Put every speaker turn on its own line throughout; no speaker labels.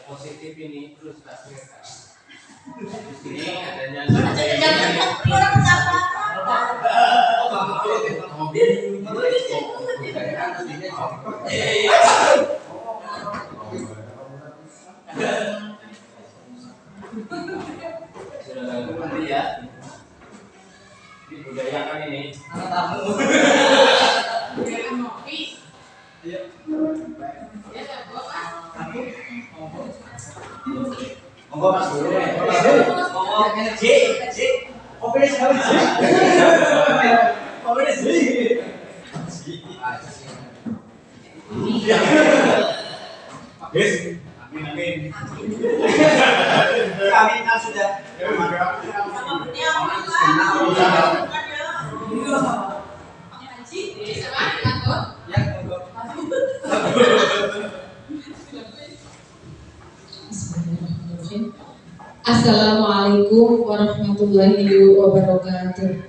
positif ini terus tak cerita. Di sini adanya ya, dibudayakan ini anak tamu. Monggo Mas Guru. Monggo energi. Kopi sekali. Kopi sih. Habis. Amin. Kami kan sudah.
Assalamualaikum warahmatullahi wabarakatuh.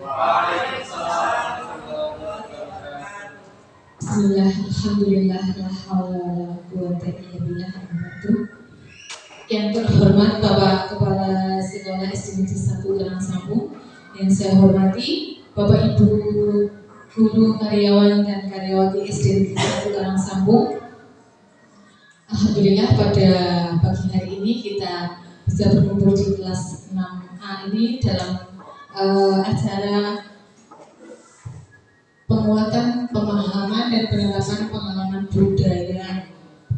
Bismillah, alhamdulillah, la haula wala quwwata illa billah. Yang terhormat Bapak Kepala Sekolah SD Negeri 1 Garang Sambung, yang saya hormati Bapak Ibu guru, karyawan dan karyawati SD Negeri 1 Garang Sambung. Alhamdulillah pada pagi hari ini kita bisa berkumpul di kelas 6A ini dalam acara penguatan pemahaman dan penerapan pengalaman budaya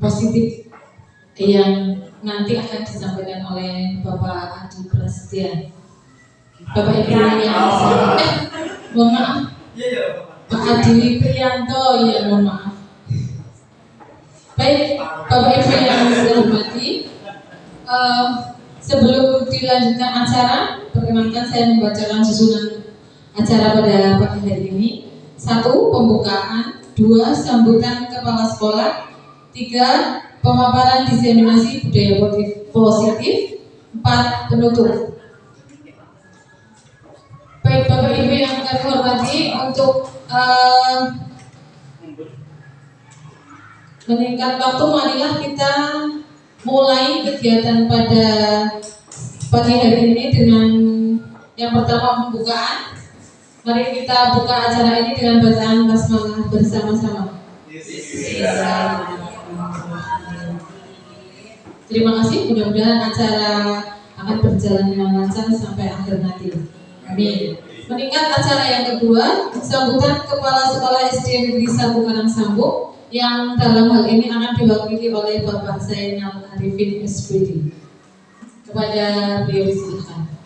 positif yang nanti akan disampaikan oleh Bapak Adi Prasetya. Bapak Ibu yang mohon maaf, Pak Adi Prianto, ya mohon maaf. Baik, Bapak Ibu yang saya hormati, sebelum dilanjutkan acara, perkenankan saya membacakan susunan acara pada pagi hari ini. 1. Pembukaan. 2. Sambutan kepala sekolah. 3. Pemaparan diseminasi budaya positif. 4. Penutup. Baik Bapak Ibu yang kami hormati, untuk meningkat waktu, marilah kita mulai kegiatan pada pagi hari ini dengan yang pertama pembukaan. Mari kita buka acara ini dengan bacaan basmalah bersama-sama. Terima kasih, mudah-mudahan acara akan berjalan dengan lancar sampai akhir nanti. Amin. Meningkat acara yang kedua, sambutan Kepala Sekolah SD Negeri 1 Garang Sambung, yang dalam hal ini akan diwakili oleh Bapak Zainal Arifin SPD. Kepada beliau silakan.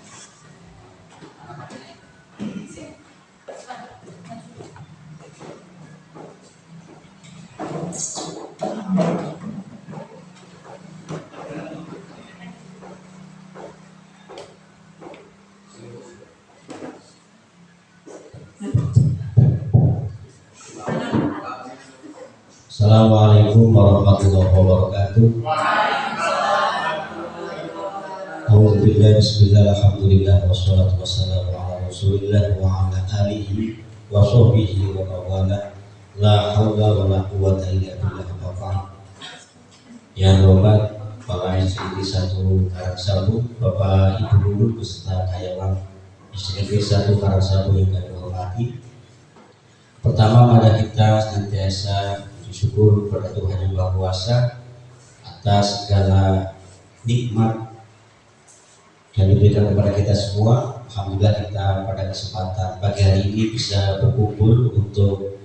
Assalamualaikum warahmatullahi wabarakatuh. Alhamdulillah, bismillah, alhamdulillah, wassalatu wassalamu ala rasulillah wa ala alihi wa sahbihi wa mawala. La hawla wa la quwwata illa billah. Yang hormat Bapak SD 1 Garang Sambung, Bapak Ibu guru beserta karyawan SD 1 Garang Sambung yang kami hormati. Pertama, mari kita senantiasa bersyukur kepada Tuhan Yang Maha Kuasa atas segala nikmat yang diberikan kepada kita semua. Alhamdulillah kita pada kesempatan pagi hari ini bisa berkumpul untuk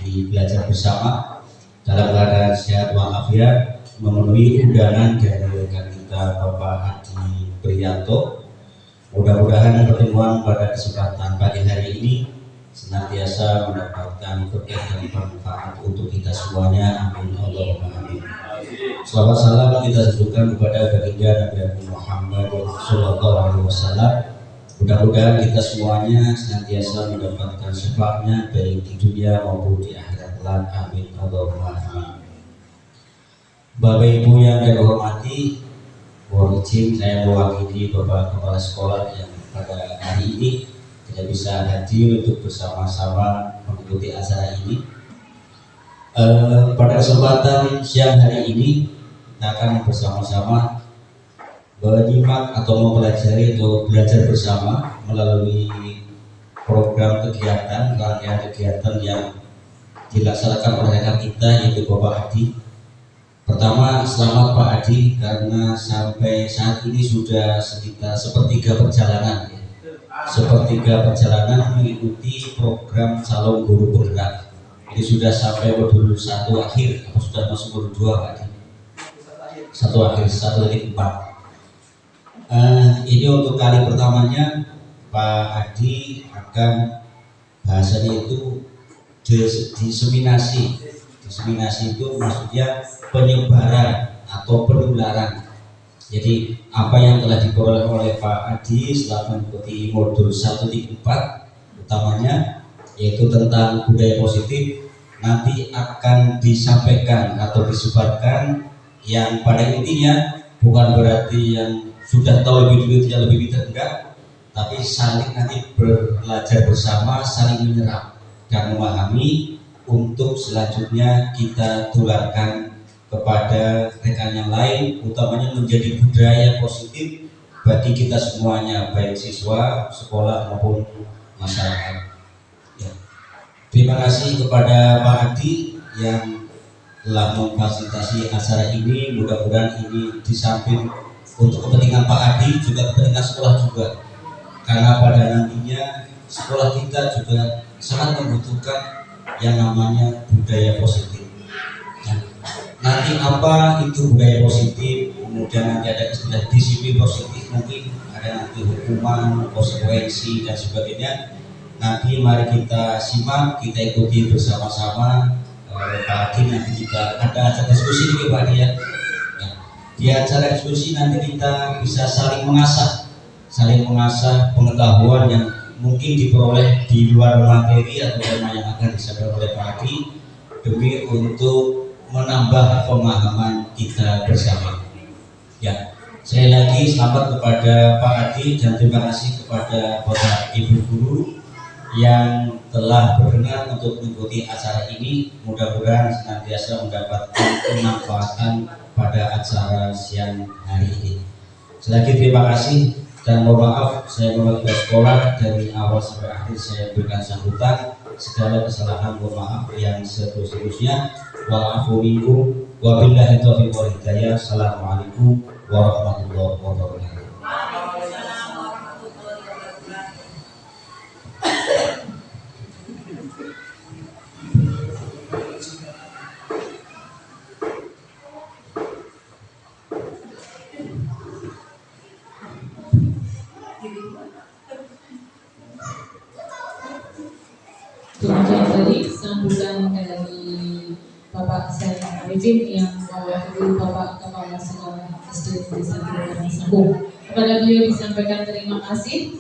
belajar bersama dalam keadaan sehat walafiat, memenuhi undangan dari rekan kita Bapak Adi Prianto. Mudah-mudahan pertemuan pada kesempatan pagi hari ini senantiasa mendapatkan berkah dan bermanfaat untuk kita semuanya. Amin Allahumma amin. Salawat salam kita tujukan kepada baginda Nabi Muhammad sallallahu alaihi wasallam. Mudah-mudahan kita semuanya senantiasa mendapatkan syafaatnya baik di dunia maupun di akhirat kelak. Amin Allahumma amin. Bapak Ibu yang saya hormati, mohon izin saya mewakili Bapak Kepala Sekolah yang pada hari ini tidak bisa hadir untuk bersama-sama mengikuti acara ini. Pada kesempatan siang hari ini kita akan bersama-sama menyimak atau mempelajari atau belajar bersama melalui program kegiatan, rangkaian kegiatan yang dilaksanakan oleh rekan kita yaitu Bapak Adi. Pertama, selamat Pak Adi karena sampai saat ini sudah sekitar sepertiga perjalanan mengikuti program calon guru penggerak. Ini sudah sampai modul 1 akhir atau sudah masuk modul 2 Pak Adi? 1 akhir, 1 dari 4. Ini untuk kali pertamanya Pak Adi akan bahasanya itu diseminasi. Diseminasi itu maksudnya penyebaran atau penularan. Jadi apa yang telah diperoleh oleh Pak Adi selama mengikuti modul 1 di 4 utamanya yaitu tentang budaya positif nanti akan disampaikan atau disebarkan yang pada intinya bukan berarti yang sudah tahu lebih dulu tidak lebih pintar, enggak, tapi saling nanti belajar bersama, saling menyerap dan memahami untuk selanjutnya kita tularkan kepada rekan yang lain, utamanya menjadi budaya positif bagi kita semuanya, baik siswa, sekolah maupun masyarakat. Ya. Terima kasih kepada Pak Adi yang telah memfasilitasi acara ini. Mudah-mudahan ini di samping untuk kepentingan Pak Adi juga kepentingan sekolah juga, karena pada nantinya sekolah kita juga sangat membutuhkan yang namanya budaya positif. Nanti apa itu budaya positif, kemudian nanti ada istilah disiplin positif, mungkin ada nanti hukuman, konsekuensi dan sebagainya. Nanti mari kita simak, kita ikuti bersama-sama. Pak Adi nanti kita ada acara diskusi ini Pak Adi ya. Di acara diskusi nanti kita bisa saling mengasah pengetahuan yang mungkin diperoleh di luar materi atau tema yang akan disampaikan oleh Pak Adi demi untuk menambah pemahaman kita bersama. Ya, sekali lagi selamat kepada Pak Adi dan terima kasih kepada Bapak Ibu Guru yang telah berkenan untuk mengikuti acara ini. Mudah-mudahan senantiasa mendapatkan kemanfaatan pada acara siang hari ini. Sekali lagi terima kasih dan mohon maaf saya mewakili sekolah dari awal sampai akhir saya berikan sambutan. Segala kesalahan mohon maaf yang seterus-terusnya. Wa'afu minkum wa billahi taufiq wal hidayah. Assalamualaikum warahmatullahi wabarakatuh.
Kemudian tadi sambutan dari Bapak Zain Arifin yang mewakili Bapak Kepala Sekolah SD Negeri 1 Karangasembung. Kepada beliau disampaikan terima kasih.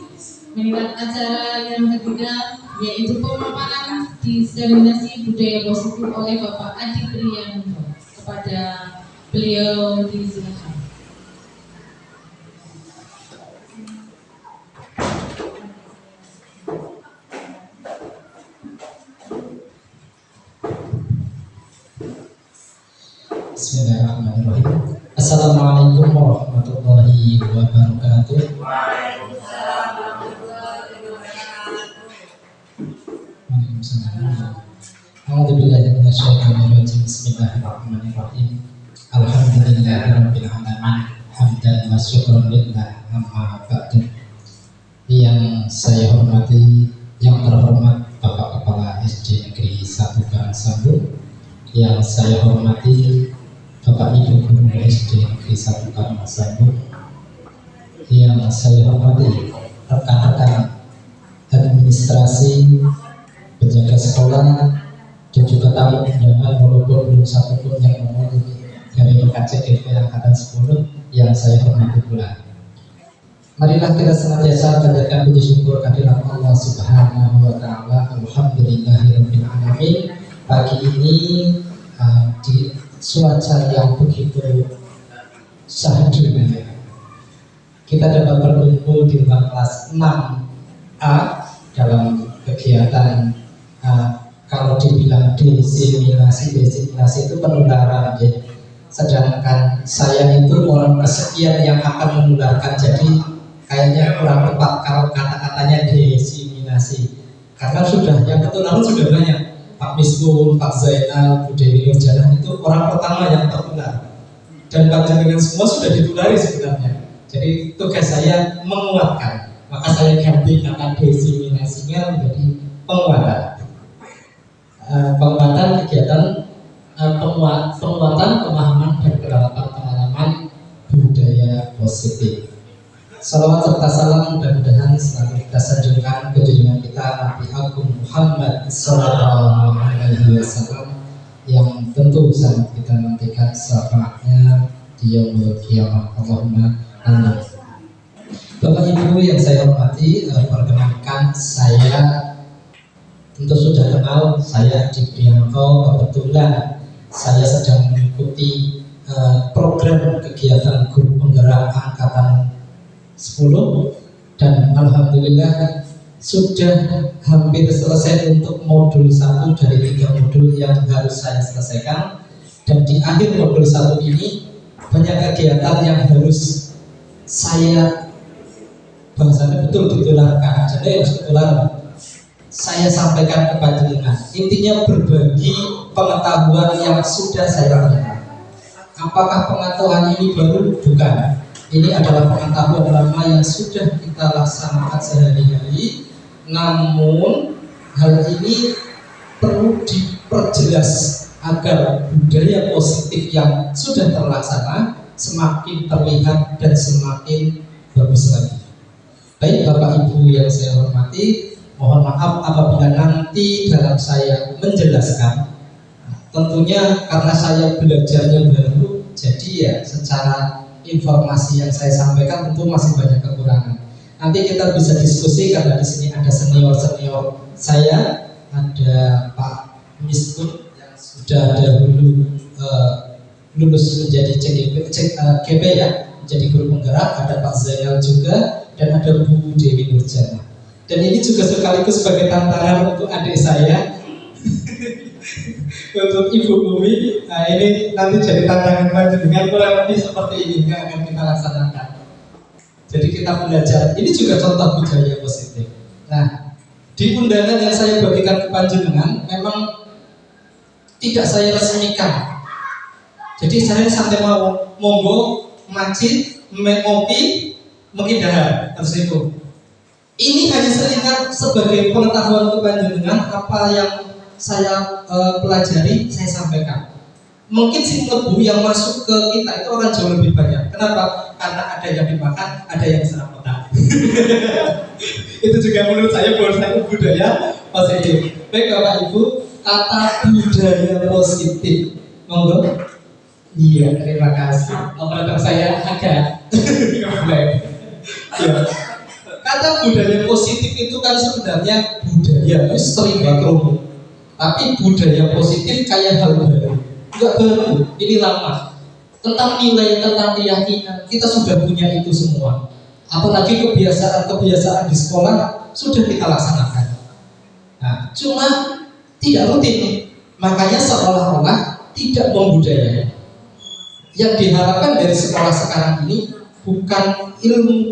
Meningkat acara yang ketiga yaitu pemaparan diseminasi budaya positif oleh Bapak Adi Priyanto. Kepada beliau disilakan.
Bismillahirrahmanirrahim. Assalamualaikum warahmatullahi wabarakatuh.
Waalaikumsalam warahmatullahi wabarakatuh.
Waalaikumsalam. A'udzubillahi minasyaitonir rajim. Bismillahirrahmanirrahim. Alhamdulillahirabbil alamin. Hamdan wa syukran lillah amma ba'du. Yang saya hormati, yang terhormat Bapak Kepala SD Negeri 1 Karangasembung, yang saya hormati Bapak Ibu Guru SD Negeri 1 Karangasembung, yang saya hormati rekan-rekan administrasi, penjaga sekolah, dan juga tamu undangan walaupun belum satu pun yang memenuhi dari KCDV Angkatan 10 yang saya hormati pula. Marilah kita senantiasa panjatkan puji syukur kehadirat Allah Subhanahu wa taala. Alhamdulillahirabbil alamin. Pagi ini di cuaca yang begitu syahdu, kita dapat berkumpul di ruang kelas 6A dalam kegiatan kalau dibilang diseminasi itu penularan ya. sedangkan saya itu orang kesekian yang akan menularkan, jadi kayaknya kurang tepat kalau kata-katanya diseminasi, karena sudah yang ketularan sudah banyak. Pak Miskun, Pak Zainal, Bu Dewi Nurjana itu orang pertama yang tertular, dan panjenengan semua sudah ditulari sebenarnya. Jadi tugas saya menguatkan, maka saya ganti kata diseminasinya menjadi penguatan. Penguatan kegiatan penguatan pemahaman dan penerapan pengalaman budaya positif. Salawat serta salam mudah-mudahan selalu kita sanjungkan ke junjungan kita Nabi Agung Muhammad Sallallahu Alaihi Wasallam, yang tentu sangat kita nantikan syafaatnya di yaumul qiyamah. Allahumma amin. Bapak Ibu yang saya hormati, perkenalkan saya tentu sudah kenal, saya Adi Priyanto. Kebetulan saya sedang mengikuti program kegiatan guru penggerak angkatan 10, dan alhamdulillah sudah hampir selesai untuk modul 1 dari 3 modul yang harus saya selesaikan. Dan di akhir modul 1 ini banyak kegiatan yang harus saya bahasanya betul ditularkan. Jadi harus ditularkan, saya sampaikan kepada panjenengan. Intinya berbagi pengetahuan yang sudah saya lakukan. Apakah pengetahuan ini baru? Bukan. Ini adalah pengetahuan lama yang sudah kita laksanakan sehari-hari. Namun hal ini perlu diperjelas agar budaya positif yang sudah terlaksana semakin terlihat dan semakin bagus lagi. Baik Bapak Ibu yang saya hormati, mohon maaf apabila nanti dalam saya menjelaskan, tentunya karena saya belajarnya baru, jadi ya secara informasi yang saya sampaikan tentu masih banyak kekurangan. Nanti kita bisa diskusi karena di sini ada senior saya, ada Pak Miskun yang sudah dahulu lulus menjadi GP ya, menjadi guru penggerak, ada Pak Zainal juga, dan ada Bu Dewi Nurjana. Dan ini juga sekaligus sebagai tantangan untuk adik saya untuk Ibu Bumi. Nah ini nanti jadi tantangan baru dengan kurang lebih seperti ini yang akan kita laksanakan. Jadi kita belajar, ini juga contoh budaya positif. Nah di undangan yang saya bagikan ke panjenengan memang tidak saya resmikan. Jadi saya santai mau monggo macit, ngopi, mengindah terus itu. Ini hanya seringan sebagai pengetahuan ke panjenengan, apa yang saya pelajari, saya sampaikan. Mungkin si lebu yang masuk ke kita itu orang jauh lebih banyak. Kenapa? Karena ada yang dimakan, ada yang serapotan. Itu juga menurut saya bahwasanya budaya positif. Baik Bapak Ibu, kata budaya positif, monggo. Iya, terima kasih. Operator saya agak baik. Ya. Kata budaya positif itu kan sebenarnya budaya itu sering banget. Tapi budaya positif kayak hal baru, enggak baru, ini lama. Tentang nilai, tentang keyakinan, kita sudah punya itu semua. Apalagi kebiasaan di sekolah sudah kita laksanakan. Nah, cuma tidak rutin, makanya seolah-olah tidak membudayai. Yang diharapkan dari sekolah sekarang ini bukan ilmu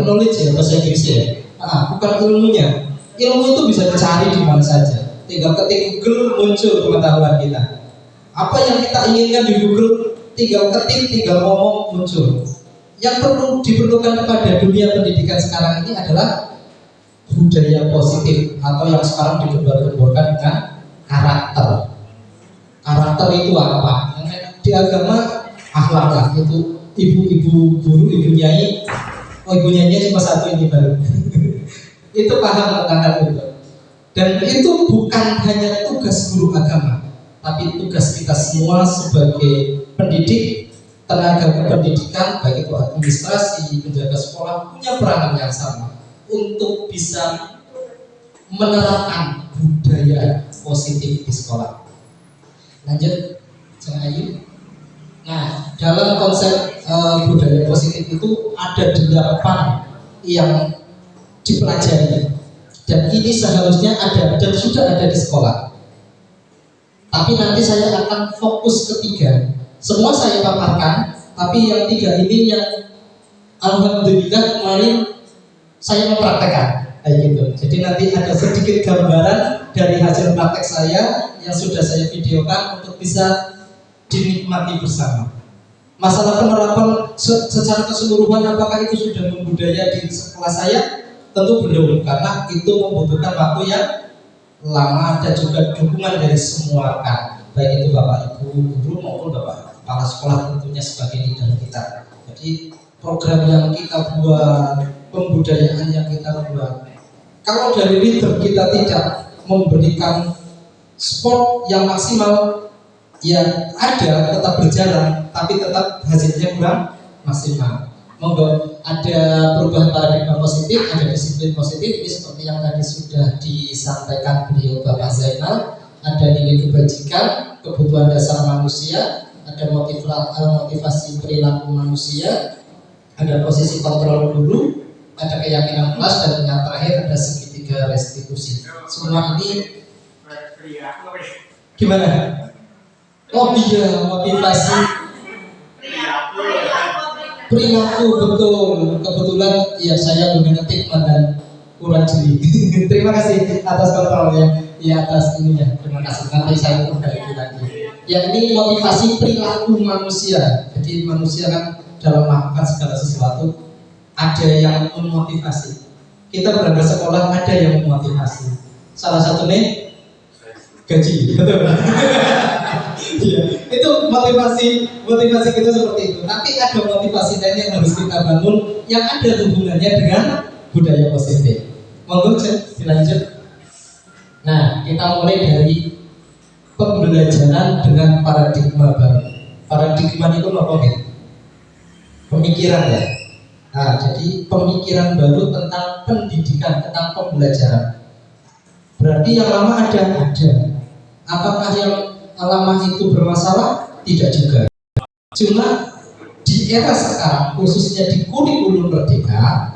knowledge ya, bahasa Inggrisnya. Bukan ilmunya. Ilmu itu bisa dicari di mana saja. Tinggal ketik Google muncul pengetahuan kita. Apa yang kita inginkan di Google, tinggal ketik, tinggal ngomong muncul. Yang perlu diperlukan kepada dunia pendidikan sekarang ini adalah budaya positif, atau yang sekarang digembar-gemborkan dengan karakter. Karakter itu apa? Di agama akhlak lah, itu ibu-ibu guru, ibu nyai. Oh ibu nyainya cuma satu ini baru. Itu paham tentang hal itu. Dan itu bukan hanya tugas guru agama, tapi tugas kita semua sebagai pendidik, tenaga pendidikan, baik itu administrasi, penjaga sekolah, punya peranan yang sama untuk bisa menerapkan budaya positif di sekolah. Lanjut, Ceng Ayu. Nah, dalam konsep budaya positif itu ada 8 yang dipelajari. Dan ini seharusnya ada dan sudah ada di sekolah. Tapi nanti saya akan fokus ke 3 Semua saya paparkan, tapi yang 3 ini yang alhamdulillah kemarin saya mempraktekkan kayak gitu. Jadi nanti ada sedikit gambaran dari hasil praktek saya yang sudah saya videokan untuk bisa dinikmati bersama. Masalah penerapan secara keseluruhan apakah itu sudah membudaya di sekolah saya? Tentu belum, karena itu membutuhkan waktu yang lama dan juga dukungan dari semua rekan, baik itu Bapak Ibu guru maupun Bapak kepala sekolah tentunya sebagai leader kita. Jadi program yang kita buat, pembudayaan yang kita buat, kalau dari leader kita tidak memberikan sport yang maksimal, ya ada tetap berjalan, tapi tetap hasilnya kurang maksimal. Monggo ada perubahan paradigma positif, ada disiplin positif. Ini seperti yang tadi sudah disampaikan beliau Bapak Zainal. Ada nilai kebajikan, kebutuhan dasar manusia, ada motivasi perilaku manusia, ada posisi kontrol dulu, ada keyakinan kelas, dan yang terakhir ada segitiga restitusi. Semua ini gimana? Oh iya, motivasi perilaku, betul. Kebetulan ya saya belum ngetik dan kurang jeli. Terima kasih atas kontrolnya, ya atas ininya. Terima kasih. Nanti saya perbaiki lagi. Ya ini motivasi perilaku manusia. Jadi manusia kan dalam melakukan segala sesuatu ada yang memotivasi. Kita berangkat sekolah ada yang memotivasi. Salah satunya gaji, betul. Ya, itu motivasi kita seperti itu. Tapi ada motivasi lain yang harus kita bangun yang ada hubungannya dengan budaya positif. Monggo dilanjut. Nah, kita mulai dari pembelajaran dengan paradigma baru. Paradigma itu apa nih? Pemikiran ya. Nah, jadi pemikiran baru tentang pendidikan, tentang pembelajaran. Berarti yang lama ada. Apakah yang lama itu bermasalah? Tidak juga. Cuma di era sekarang, khususnya di kurikulum merdeka,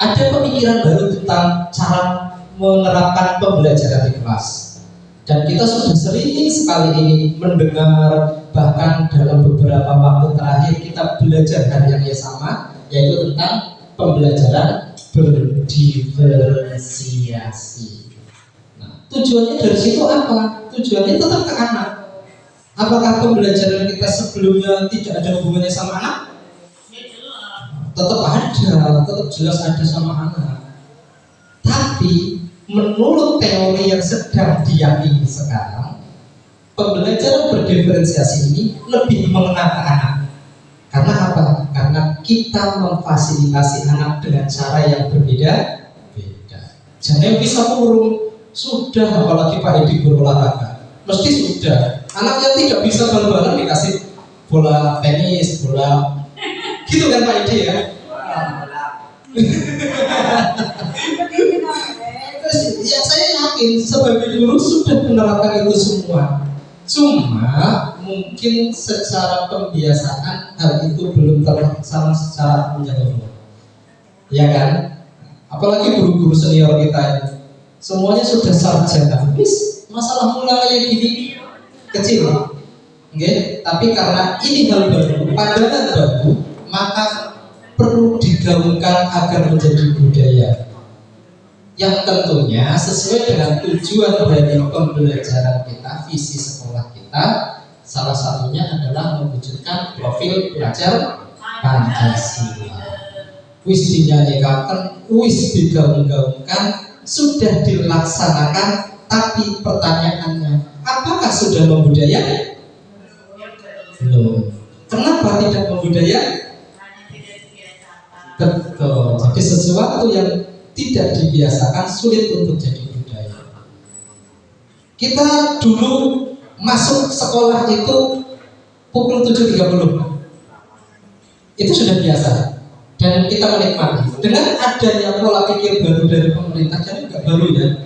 ada pemikiran baru tentang cara menerapkan pembelajaran di kelas. Dan kita sudah sering sekali ini mendengar, bahkan dalam beberapa waktu terakhir kita belajar hal yang sama, yaitu tentang pembelajaran berdiferensiasi. Tujuannya dari situ apa? Tujuannya tetap ke anak. Apakah pembelajaran kita sebelumnya tidak ada hubungannya sama anak? Tetap ada, tetap jelas ada sama anak. Tapi menurut teori yang sedang diyakini sekarang, pembelajaran berdiferensiasi ini lebih mengena ke anak. Karena apa? Karena kita memfasilitasi anak dengan cara yang berbeda-beda. Jangan bisa murung. Sudah, apalagi Pak Edi berolahraga, mesti sudah. Anak yang tidak bisa bal-balan dikasih bola tenis, bola gitu kan Pak Edi ya. Terus ya saya yakin sebagai guru sudah menerapkan itu semua. Cuma mungkin secara pembiasaan hal itu belum terlaksana secara menyeluruh. Ya kan? Apalagi guru-guru senior kita ini. Semuanya sudah sarjana, masalah mulai gini kecil, okay? Tapi karena ini hal baru, pandangan baru, maka perlu digaungkan agar menjadi budaya yang tentunya sesuai dengan tujuan dari pembelajaran kita, visi sekolah kita. Salah satunya adalah mewujudkan profil pelajar Pancasila. Wis dinyanyikan, wis digaung-gaungkan, sudah dilaksanakan, tapi pertanyaannya, apakah sudah membudaya? Belum. Kenapa tidak membudaya? Betul. Jadi sesuatu yang tidak dibiasakan sulit untuk jadi budaya. Kita dulu masuk sekolah itu pukul 7.30. Itu sudah biasa. Dan kita menikmati dengan adanya pola pikir baru dari pemerintah. Jadi nggak baru ya,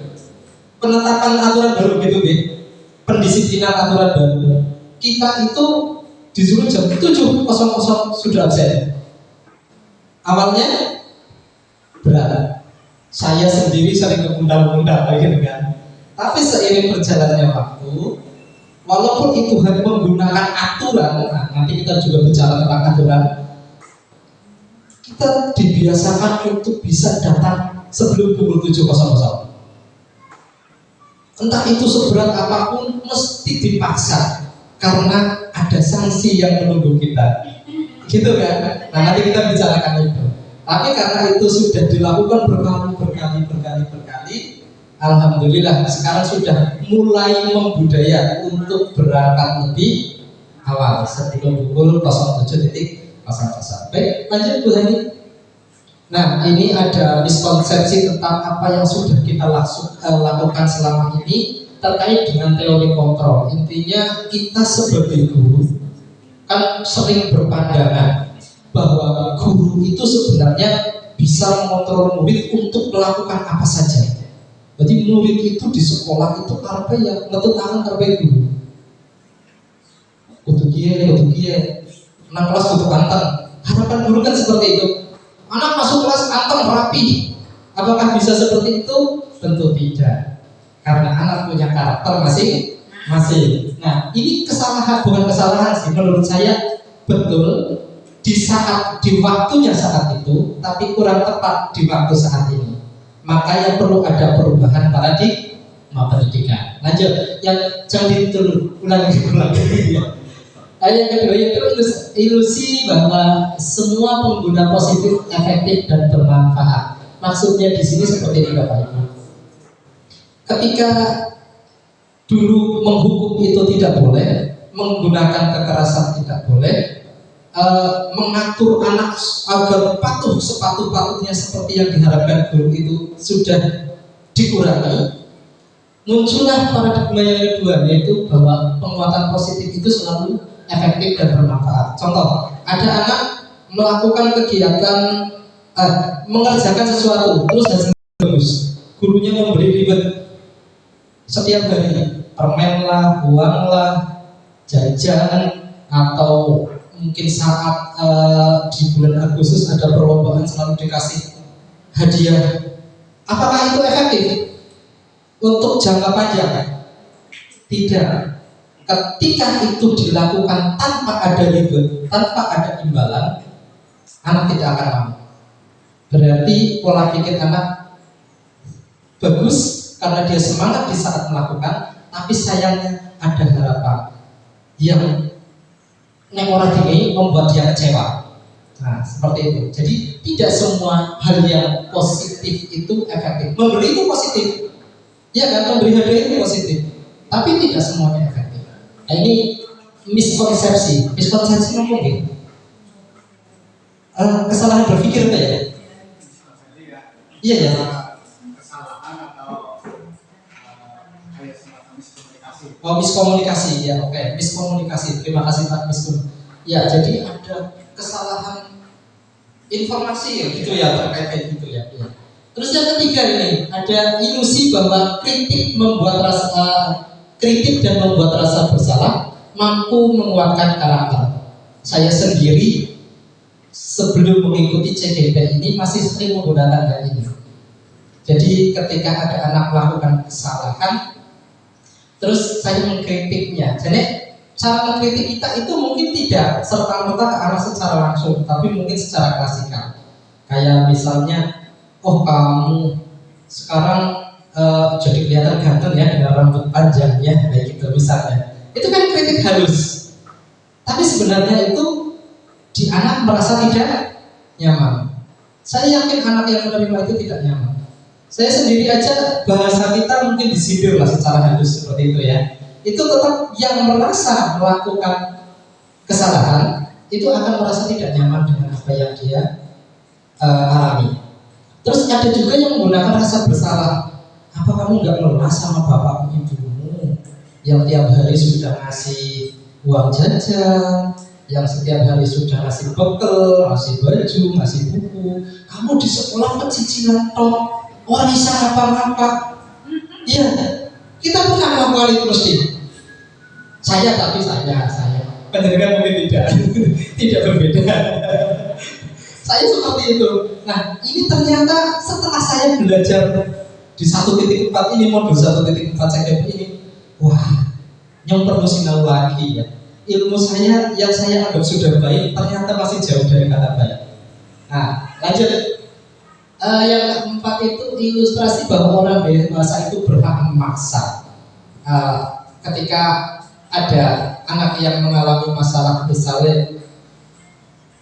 penetapan aturan baru gitu deh, pendisiplinan aturan baru. Kita itu disuruh jam 7.00 sudah absen. Awalnya berat, saya sendiri sering ke undang-undang gitu kan. Tapi seiring berjalannya waktu walaupun itu hanya menggunakan aturan, nah, nanti kita juga bicara tentang aturan, kita dibiasakan untuk bisa datang sebelum pukul 7.00. Entah itu seberat apapun mesti dipaksa karena ada sanksi yang menunggu kita, gitu kan? Nah nanti kita bicarakan itu. Tapi karena itu sudah dilakukan berkali, alhamdulillah sekarang sudah mulai membudaya untuk berangkat lebih awal sebelum pukul 07.00. Baik, lanjut Bu Hani. Nah, ini ada miskonsepsi tentang apa yang sudah kita lakukan selama ini terkait dengan teori kontrol. Intinya kita sebagai guru kan sering berpandangan bahwa guru itu sebenarnya bisa mengontrol murid untuk melakukan apa saja. Jadi murid itu di sekolah itu apa yang ngetut tangan terbaik guru. Kudu kiye, nang kelas kudu anteng. Harapan guru kan seperti itu. Anak masuk kelas anteng rapi. Apakah bisa seperti itu? Tentu tidak. Karena anak punya karakter masing-masing. Nah, ini kesalahan, bukan kesalahan sih menurut saya, betul di waktunya saat itu, tapi kurang tepat di waktu saat ini. Maka yang perlu ada perubahan paradigma pendidikan. Lanjut, yang jangan ulangi. Yang kedua itu ilusi bahwa semua pengguna positif, efektif dan bermanfaat. Maksudnya di sini seperti ini Bapak Ibu. Ketika dulu menghukum itu tidak boleh, menggunakan kekerasan tidak boleh, mengatur anak agar patuh sepatutnya seperti yang diharapkan guru itu sudah dikurangi. Muncullah paradigma yang kedua, yaitu bahwa penguatan positif itu selalu efektif dan bermanfaat. Contoh, ada anak melakukan kegiatan mengerjakan sesuatu terus hasilnya bagus, gurunya memberi ribet setiap hari, permen lah, uang lah, jajan, atau mungkin saat di bulan Agustus ada perlombaan selalu dikasih hadiah. Apakah itu efektif untuk jangka panjang? Tidak. Ketika itu dilakukan tanpa ada ribet, tanpa ada imbalan, anak tidak akan mau. Berarti pola pikir anak bagus karena dia semangat di saat melakukan, tapi sayangnya ada harapan yang orang ini membuat dia kecewa. Nah, seperti itu. Jadi tidak semua hal yang positif itu efektif. Memberi itu positif, ya kan? Memberi hadiah itu positif, tapi tidak semuanya efektif. Nah, ini miskonsepsi mungkin kesalahan berpikir ya. Iya ya.
Kesalahan atau kayak semacam miskomunikasi.
Oh, miskomunikasi ya, oke. Miskomunikasi. Terima kasih Pak Miskun. Ya, jadi ada kesalahan informasi ya, gitu ya, terkait gitu ya. Ya. Terus yang ketiga ini ada ilusi bahwa kritik dan membuat rasa bersalah mampu menguatkan karakter. Saya sendiri sebelum mengikuti CGP ini masih sering menggunakan hal ini. Jadi ketika ada anak melakukan kesalahan, terus saya mengkritiknya. Jadi cara mengkritik kita itu mungkin tidak serta-merta ke arah secara langsung, tapi mungkin secara klasikal. Kayak misalnya, oh kamu sekarang jadi kelihatan ganteng ya dengan rambut panjangnya, kayak gitu misalnya. Itu kan kritik halus. Tapi sebenarnya itu di anak merasa tidak nyaman. Saya yakin anak yang menerima itu tidak nyaman. Saya sendiri aja bahasa kita mungkin disindir lah secara halus seperti itu ya. Itu tetap yang merasa melakukan kesalahan itu akan merasa tidak nyaman dengan apa yang dia alami. Terus ada juga yang menggunakan rasa bersalah. Apa kamu nggak lelah sama bapakmu ibumu yang tiap hari sudah ngasih uang jajan, yang setiap hari sudah ngasih bekal, ngasih baju, ngasih buku. Kamu di sekolah pecicilan tok, warisan apa-apa. Iya, kita pernah melakukan itu mesti. Saya. Pendengar mungkin tidak berbeda. Saya seperti itu. Nah, ini ternyata setelah saya belajar di 1.4 ini, modul 1.4 CGP ini, wah, yang perlu sinau lagi ya. Ilmu saya yang saya anggap sudah baik ternyata masih jauh dari kata baik. Nah, lanjut. Yang keempat itu ilustrasi bahwa orang dewasa itu berhak memaksa. Ketika ada anak yang mengalami masalah misalnya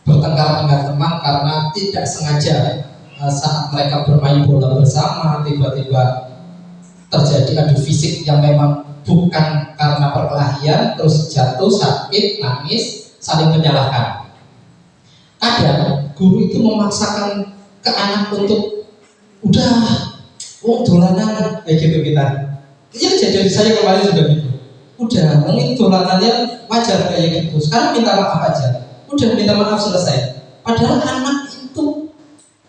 bertengkar dengan teman karena tidak sengaja saat mereka bermain bola bersama tiba-tiba terjadi adu fisik yang memang bukan karena perkelahian, terus jatuh, sakit, nangis, saling menyalahkan. Kadang guru itu memaksakan ke anak untuk udah, dolanan kayak gitu kita. Iya kejadian saya kemarin juga gitu. Udah, mungkin dolanannya wajar kayak gitu. Sekarang minta maaf aja. Udah minta maaf selesai. Padahal anak itu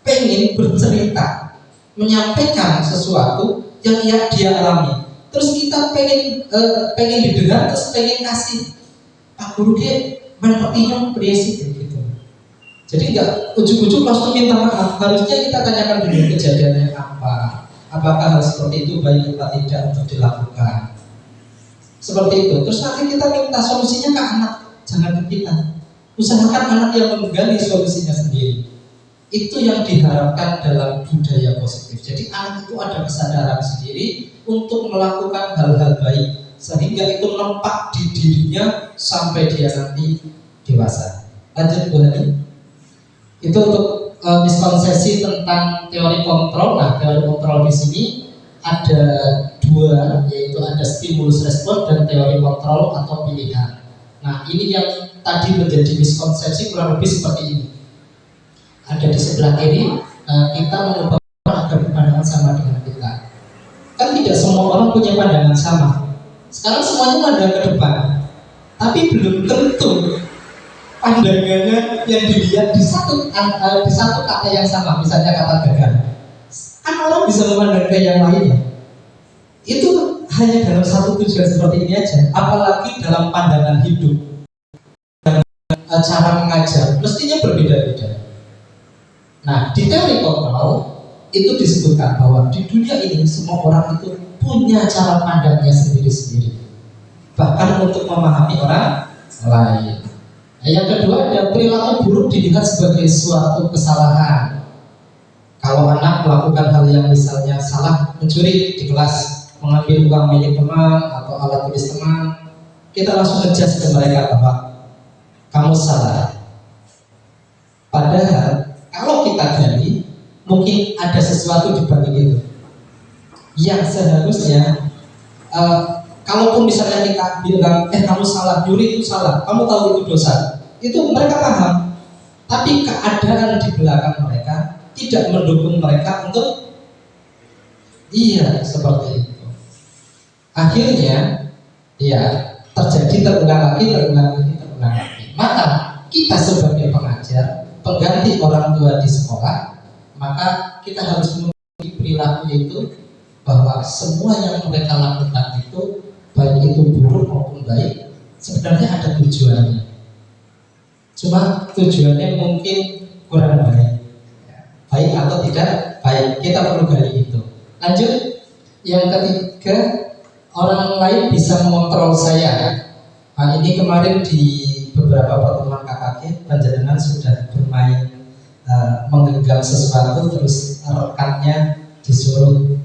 pengen bercerita, menyampaikan sesuatu yang dia alami. Terus kita pengen didengar, terus pengen kasih Pak Guru dia mengertinya prinsip gitu. Jadi nggak ujuk-ujuk langsung minta maaf. Harusnya kita tanyakan dulu kejadiannya apa. Apakah hal seperti itu baik atau tidak untuk dilakukan. Seperti itu. Terus nanti kita minta solusinya ke anak, jangan ke kita. Usahakan anak yang menggali solusinya sendiri. Itu yang diharapkan dalam budaya positif. Jadi anak itu ada kesadaran sendiri untuk melakukan hal-hal baik, sehingga itu nempak di dirinya sampai dia nanti dewasa. Lanjut Bu Hani. Itu untuk miskonsepsi tentang teori kontrol. Nah, teori kontrol di sini ada dua, yaitu ada stimulus respon dan teori kontrol atau pilihan. Nah, ini yang tadi menjadi miskonsepsi kurang lebih seperti ini. Ada di sebelah kiri, kita mengubah orang agar berpandangan sama dengan kita. Kan tidak semua orang punya pandangan sama. Sekarang semuanya pandang ke depan, tapi belum tentu pandangannya yang dilihat di satu kata yang sama, misalnya kata gagal. Kan orang bisa memandang ke yang lainnya. Itu hanya dalam satu tujuan seperti ini aja. Apalagi dalam pandangan hidup, dan cara mengajar mestinya berbeda-beda. Nah, di teori kontrol itu disebutkan bahwa di dunia ini semua orang itu punya cara pandangnya sendiri-sendiri, bahkan untuk memahami orang lain. Nah, yang kedua, ada perilaku buruk dilihat sebagai suatu kesalahan. Kalau anak melakukan hal yang misalnya salah, mencuri di kelas, mengambil uang milik teman atau alat tulis teman, kita langsung ngejudge ke mereka bahwa kamu salah. Padahal kalau kita gali, mungkin ada sesuatu di balik itu yang seharusnya kalaupun misalnya kita bilang, kamu salah, nyuri itu salah, kamu tahu itu dosa, itu mereka paham. Tapi keadaan di belakang mereka tidak mendukung mereka untuk seperti itu. Akhirnya, terjadi terulang lagi. Maka kita sebagai pengajar, pengganti orang tua di sekolah, maka kita harus memiliki perilaku itu bahwa semua yang mereka lakukan itu, baik itu buruk maupun baik, sebenarnya ada tujuannya. Cuma tujuannya mungkin kurang baik, baik atau tidak baik, kita perlu gali itu. Lanjut, yang ketiga, orang lain bisa mengontrol saya. Nah, ini kemarin di beberapa pertemuan KKG, panjenengan sudah bermain menggenggam sesuatu, terus rekannya disuruh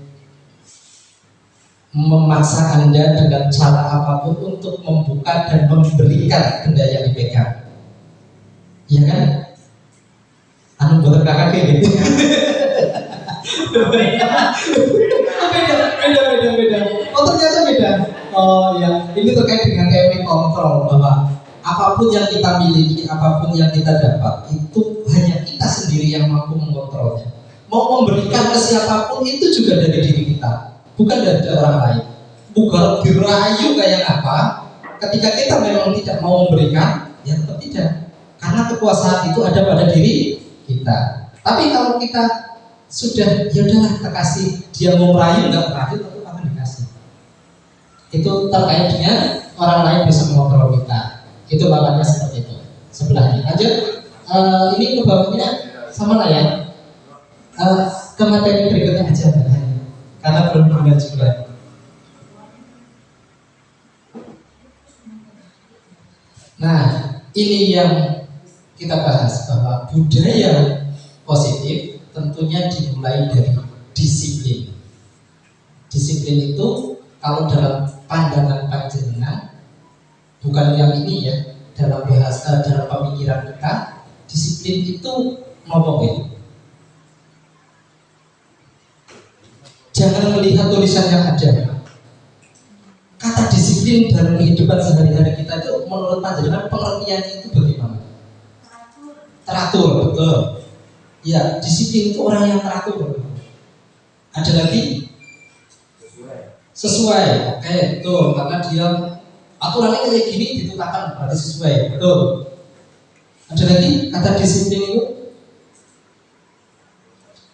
memaksa Anda dengan cara apapun untuk membuka dan memberikan benda yang dipegang. Iya kan? Anu buat KKG gitu. Beda. Oh ternyata beda. Oh ya, ini terkait dengan teori kontrol, bahwa apapun yang kita miliki, apapun yang kita dapat, itu hanya kita sendiri yang mampu mengontrolnya. Mau memberikan ke siapapun itu juga dari diri kita, bukan dari orang lain. Bukan dirayu kayak apa, ketika kita memang tidak mau memberikan, ya tetap tidak. Karena kekuasaan itu ada pada diri kita. Tapi kalau kita sudah, ya udahlah kita kasih, dia mau merayu nggak merayu, tentu akan dikasih. Itu terkait dengan orang lain bisa mengontrol kita. Itu bawahnya seperti itu. Sebelahnya. Lanjut. Ini ke bawahnya sama lah ya. Ke materi berikutnya aja, karena belum juga. ini yang kita bahas, bahwa budaya positif tentunya dimulai dari disiplin. Disiplin itu kalau dalam pandangan panjenengan, bukan yang ini ya, dalam bahasa, dalam pemikiran kita, disiplin itu ngomong itu. Jangan melihat tulisan yang ada. Kata disiplin dalam kehidupan sehari-hari kita itu menurut panjenengan pengertiannya itu bagaimana? Teratur, betul. Ya, disiplin itu orang yang teratur. Ada lagi? Sesuai. Oke, betul. Karena dia aturannya kayak gini ditetapkan berarti sesuai. Betul. Ada lagi kata disiplin itu?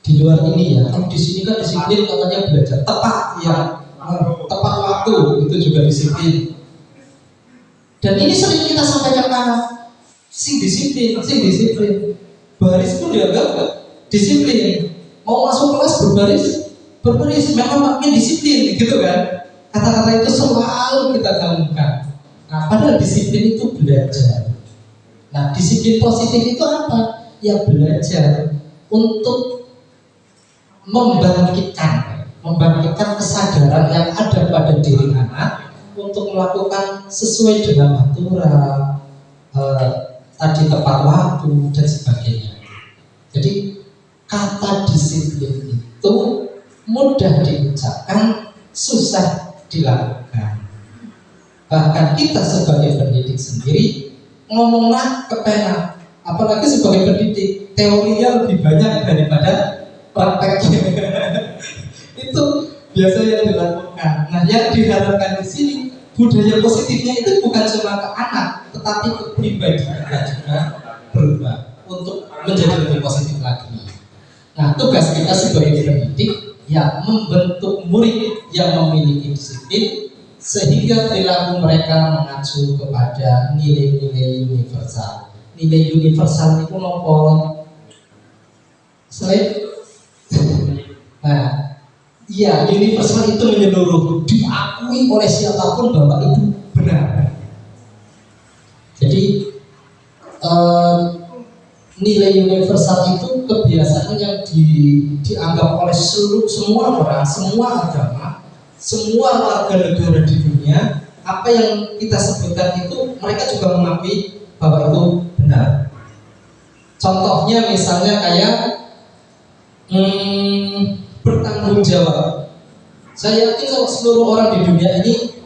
Di luar ini ya. Kalau di sini kan disiplin katanya belajar tepat ya. Tepat waktu itu juga disiplin. Dan ini sering kita sampaikan ke anak. Sing disiplin. Baris pun dianggap disiplin. Mau masuk kelas berbaris, memang maknya disiplin, gitu kan? Kata-kata itu selalu kita gabungkan. Nah, padahal disiplin itu belajar. Nah, disiplin positif itu apa? Ya belajar untuk membangkitkan kesadaran yang ada pada diri anak untuk melakukan sesuai dengan aturan, tadi tepat waktu dan sebagainya. Jadi kata disiplin itu mudah diucapkan, susah dilakukan. Bahkan kita sebagai pendidik sendiri ngomonglah kepenak, apalagi sebagai pendidik teorinya lebih banyak daripada prakteknya. Itu biasanya dilakukan. Nah, yang diharapkan di sini budaya positifnya itu bukan cuma ke anak, tetapi ke pribadi kita juga berubah untuk menjadi lebih positif lagi. Nah, tugas kita sebagai pendidik ya membentuk murid yang memiliki disiplin sehingga perilaku mereka mengacu kepada nilai-nilai universal. Nilai universal itu nopo? Nah, iya, universal itu menyeluruh, diakui oleh siapapun bahwa itu benar. Jadi nilai universal itu kebiasaan yang dianggap oleh semua orang, semua agama, semua warga negara di dunia. Apa yang kita sebutkan itu mereka juga mengakui bahwa itu benar. Contohnya misalnya kayak bertanggung jawab. Saya yakin kalau seluruh orang di dunia ini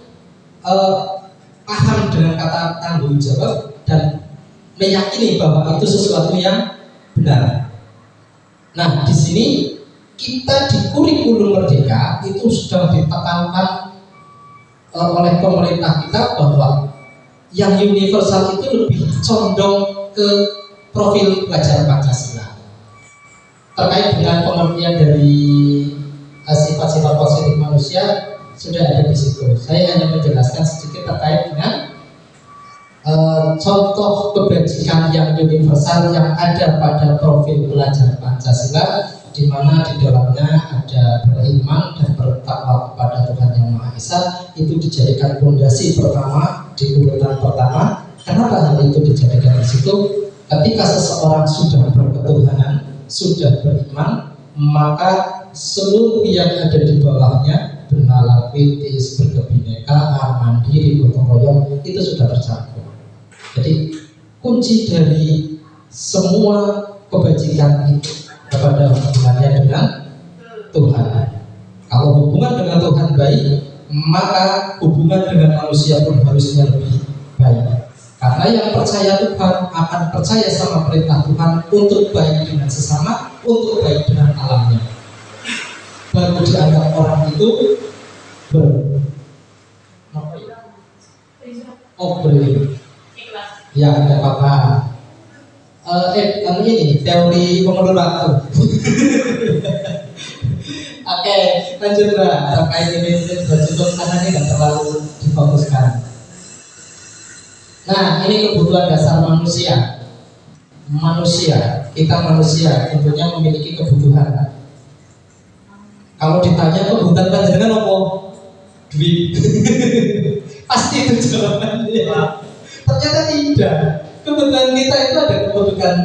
paham dengan kata tanggung jawab dan meyakini bahwa itu sesuatu yang benar. Nah, di sini kita di kurikulum Merdeka itu sudah ditekankan oleh pemerintah kita bahwa yang universal itu lebih condong ke profil pelajar Pancasila. Terkait dengan pengertian dari sifat-sifat positif manusia sudah ada di situ. Saya hanya menjelaskan sedikit terkait dengan contoh kebajikan yang universal yang ada pada profil pelajar Pancasila, di mana di dalamnya ada beriman dan bertakwa kepada Tuhan Yang Maha Esa. Itu dijadikan fondasi pertama di urutan pertama. Kenapa hal itu dijadikan di situ? Ketika seseorang sudah berketuhanan, sudah beriman, maka seluruh yang ada di bawahnya, bernalar kritis, berkebinekaan, mandiri, gotong royong, itu sudah tercakup. Jadi kunci dari semua kebajikan itu kepada hubungannya dengan Tuhan. Kalau hubungan dengan Tuhan baik, maka hubungan dengan manusia pun harusnya lebih baik. Karena yang percaya Tuhan akan percaya sama perintah Tuhan untuk baik dengan sesama, untuk baik dengan alamnya. Baru dianggap orang itu beri. Ya, tidak apa-apa. Ini teori pengulur waktu. Oke, lanjut Mbak. Terkait ini sudah cukup karena ini tidak terlalu difokuskan. Nah, ini kebutuhan dasar manusia. Kita manusia tentunya memiliki kebutuhan. Kalau ditanya kebutuhan panjenengan apa? Duit. Pasti itu jawabannya. Ternyata tidak. Kebutuhan kita itu ada kebutuhan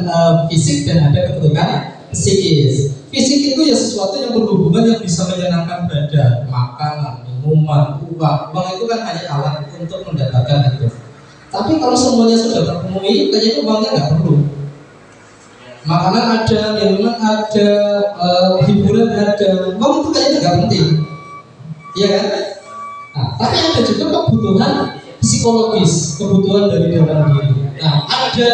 fisik dan ada kebutuhan psikis. Fisik itu ya sesuatu yang berhubungan yang bisa menyenangkan badan, makanan, minuman, uang. Uang itu kan hanya alat untuk mendapatkan itu. Tapi kalau semuanya sudah terpenuhi, kayaknya uangnya nggak perlu. Makanan ada, minuman ada, hiburan ada, uang itu kayaknya nggak penting, iya kan? Nah, tapi ada juga kebutuhan psikologis, kebutuhan dari dalam diri. Nah, ada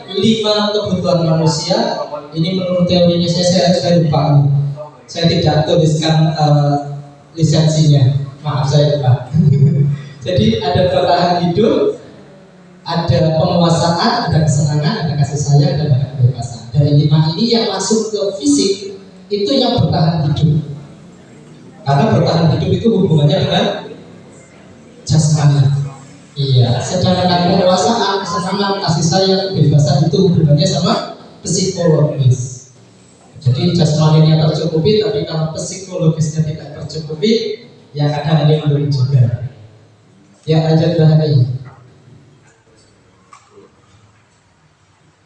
5 kebutuhan manusia. Ini menurut teorinya saya lupa. Saya tidak tuliskan lisensinya. Maaf, saya lupa. Jadi ada bertahan hidup, ada penguasaan, ada kesenangan, ada kasih sayang, dan ada kebebasan. Dari 5 ini yang masuk ke fisik itu yang bertahan hidup. Karena bertahan hidup itu hubungannya dengan jasmani. Iya, sedangkan penguasaan, kesenangan, kasih sayang, kebebasan itu hubungannya sama psikologis. Jadi jasmaninya tercukupi, tapi kalau psikologisnya tidak tercukupi, ya kadang linglung juga. Ya aja ini.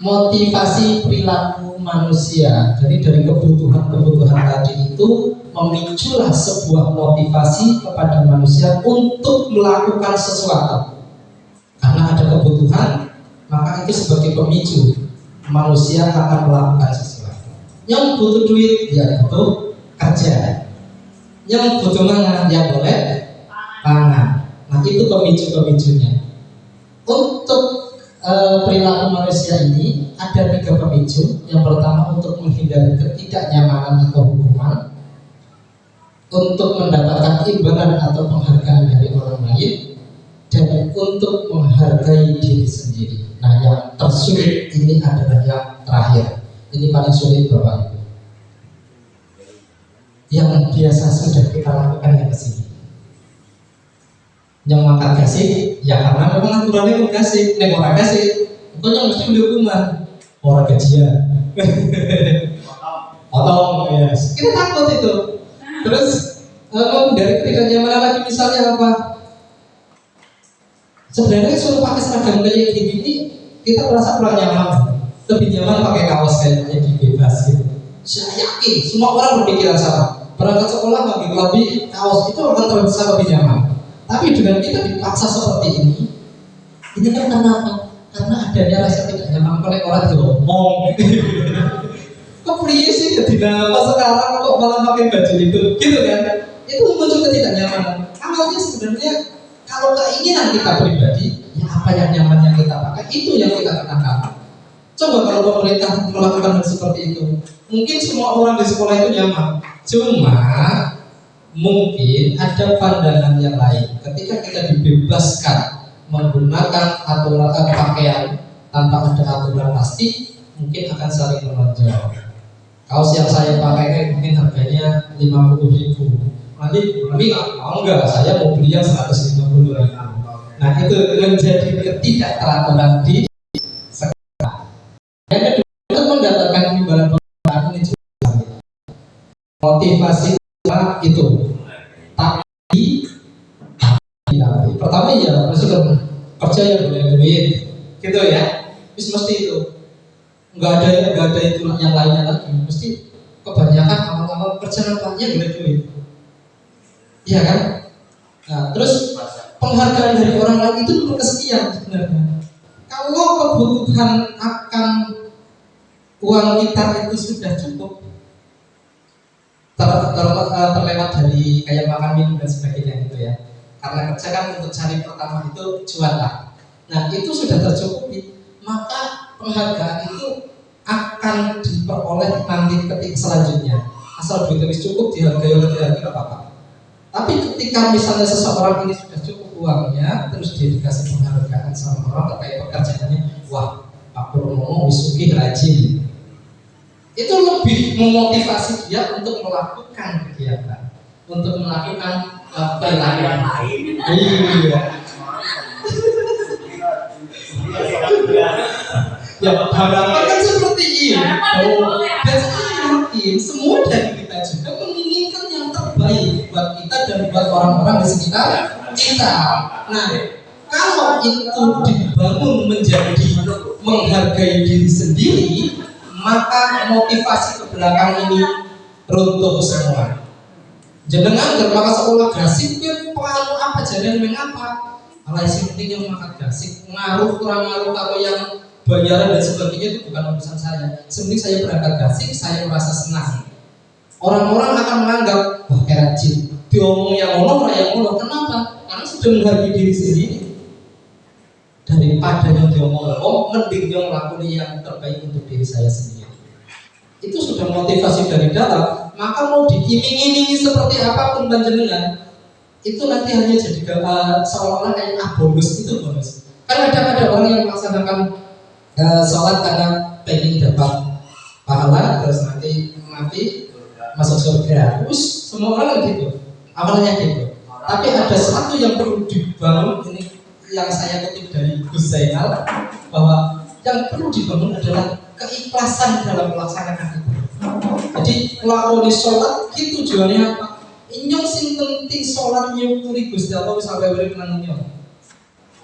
Motivasi perilaku manusia. Jadi dari kebutuhan-kebutuhan tadi itu memiculah sebuah motivasi kepada manusia untuk melakukan sesuatu. Karena ada kebutuhan, maka itu sebagai pemicu manusia akan melakukan sesuatu. Yang butuh duit, ya butuh kerja. Yang butuh mangan, ya boleh pangan. Nah itu pemicu-pemicunya. Untuk perilaku manusia ini ada 3 pemicu. Yang pertama untuk menghindari ketidaknyamanan atau hukuman, untuk mendapatkan imbalan atau penghargaan dari orang lain, dan untuk menghargai diri sendiri. Nah, yang tersulit ini adalah yang terakhir. Ini paling sulit Bapak Ibu. Yang biasa sudah kita lakukan yang kesini. Yang makan kasih, ya karena memang aturannya itu kasih, orang kasih. Pokoknya mesti dihukuman. Orang gajian. Potong, yes. Kita takut itu. Terus dari ketidaknyamanan lagi misalnya apa? Sebenarnya suruh pakai seragam kayak gini kita merasa kurang nyaman. Lebih nyaman pakai kaos kayaknya bebas gitu. Saya yakin semua orang berpikiran sama. Berangkat sekolah pakai kelambi kaos itu akan terasa lebih nyaman. Tapi dengan kita dipaksa seperti ini kan kenapa? Karena adanya rasa tidak nyaman oleh orang diomong. Kok pria sih jadi nama sekarang kok malah pakai baju itu, gitu kan? Itu muncul ketidaknyamanan. Awalnya sebenarnya kalau keinginan kita pribadi, ya apa yang nyaman yang kita pakai itu yang kita kenakan. Coba kalau pemerintah melakukan hal seperti itu, mungkin semua orang di sekolah itu nyaman. Cuma mungkin ada pandangan yang lain. Ketika kita dibebaskan menggunakan aturan pakaian tanpa ada aturan pasti, mungkin akan saling menonjol. Kaos yang saya pakai mungkin harganya 50.000. Nanti mau enggak, saya mau beli yang 150.000. Nah itu menjadi ketidakteraturan di sekolah. Yang kedua, untuk mendapatkan imbalan penghargaan ini juga motivasi itu. Tapi pertama ya harus kerja ya boleh duit, gitu ya. Terus mesti itu nggak ada itu yang lainnya lagi. Mesti kebanyakan awal-awal kerja nampaknya boleh duit. Iya kan? Nah, terus penghargaan dari orang lain itu kesekian sebenarnya. Kalau kebutuhan akan uang kita itu sudah cukup terlewat dari kayak makan minum dan sebagainya gitu ya. Karena kerja kan untuk cari pertama itu cuan lah. Nah itu sudah tercukupi, maka penghargaan itu akan diperoleh nanti ketika selanjutnya. Asal duit itu cukup dihargai oleh tidak apa-apa. Tapi ketika misalnya seseorang ini sudah cukup uangnya, terus dia dikasih penghargaan sama orang terkait pekerjaannya, wah Pak Purnomo wisugih rajin, itu lebih memotivasi dia untuk melakukan kegiatan, untuk melakukan pelayanan lain. Iya. Ya harapan kan seperti ini. Dan saya yakin semua dari kita juga menginginkan yang terbaik buat kita dan buat orang-orang di sekitar kita. Nah, kalau itu dibangun menjadi menghargai diri sendiri, maka motivasi ke belakang ini runtuh semua. Jenengan dan maka sekolah gasik kan pengaruh apa jalan mengapa? Alai penting yang makan gasik ngaruh kurang ngaruh kalau yang bayaran dan sebagainya itu bukan urusan saya. Sebenarnya saya berangkat gasik, saya merasa senang. Orang-orang akan menganggap wah rajin, diomong yang ngomong yang ngomong. Kenapa? Karena sudah menghargai diri sendiri. Daripada yang diomong, mending yang melakukan yang terbaik untuk diri saya sendiri. Itu sudah motivasi dari dalam. Maka mau diiming-imingi seperti apapun panjenengan, itu nanti hanya jadi seolah-olah kayak bonus itu bonus. Kan ada orang yang melaksanakan sholat karena pengen dapat pahala, terus nanti mati masuk surga. Terus semua orang gitu, awalnya gitu. Tapi ada satu yang perlu dibangun, ini yang saya kutip dari Gus Zainal, bahwa yang perlu dibangun adalah keikhlasan dalam melaksanakan itu. Jadi lakoni sholat itu tujuannya apa? Inyong sing penting sholat nyukuri Gusti Allah sampai urip nang inyong.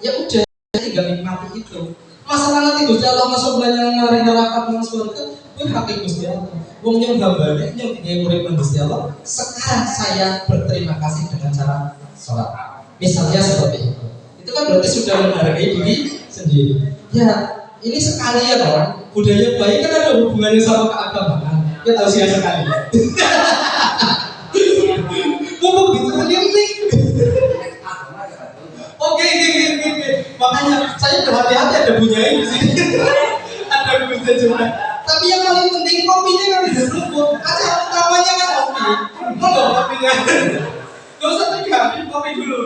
Ya udah, tinggal nikmati itu. Masalah nanti Gusti Allah masuk banyak nang neraka nang surga, kuwi hak Gusti Allah. Wong nyong gambare nyong tinggal urip nang Gusti Allah. Sekarang saya berterima kasih dengan cara sholat. Misalnya seperti itu. Itu kan berarti sudah menghargai diri sendiri. Ya, ini sekalian orang budaya baik kan ada hubungannya sama keagamaan. Kita tahu sih sekali. Ngomong gitu sendiri. Oke. Makanya saya berhati-hati ada bunyain di sini. Ada bunyi juga. Tapi yang paling penting kopinya kan bisa seruput. Acara utamanya kan kopi. Enggak kopinya. Gak usah tegang, kopi dulu.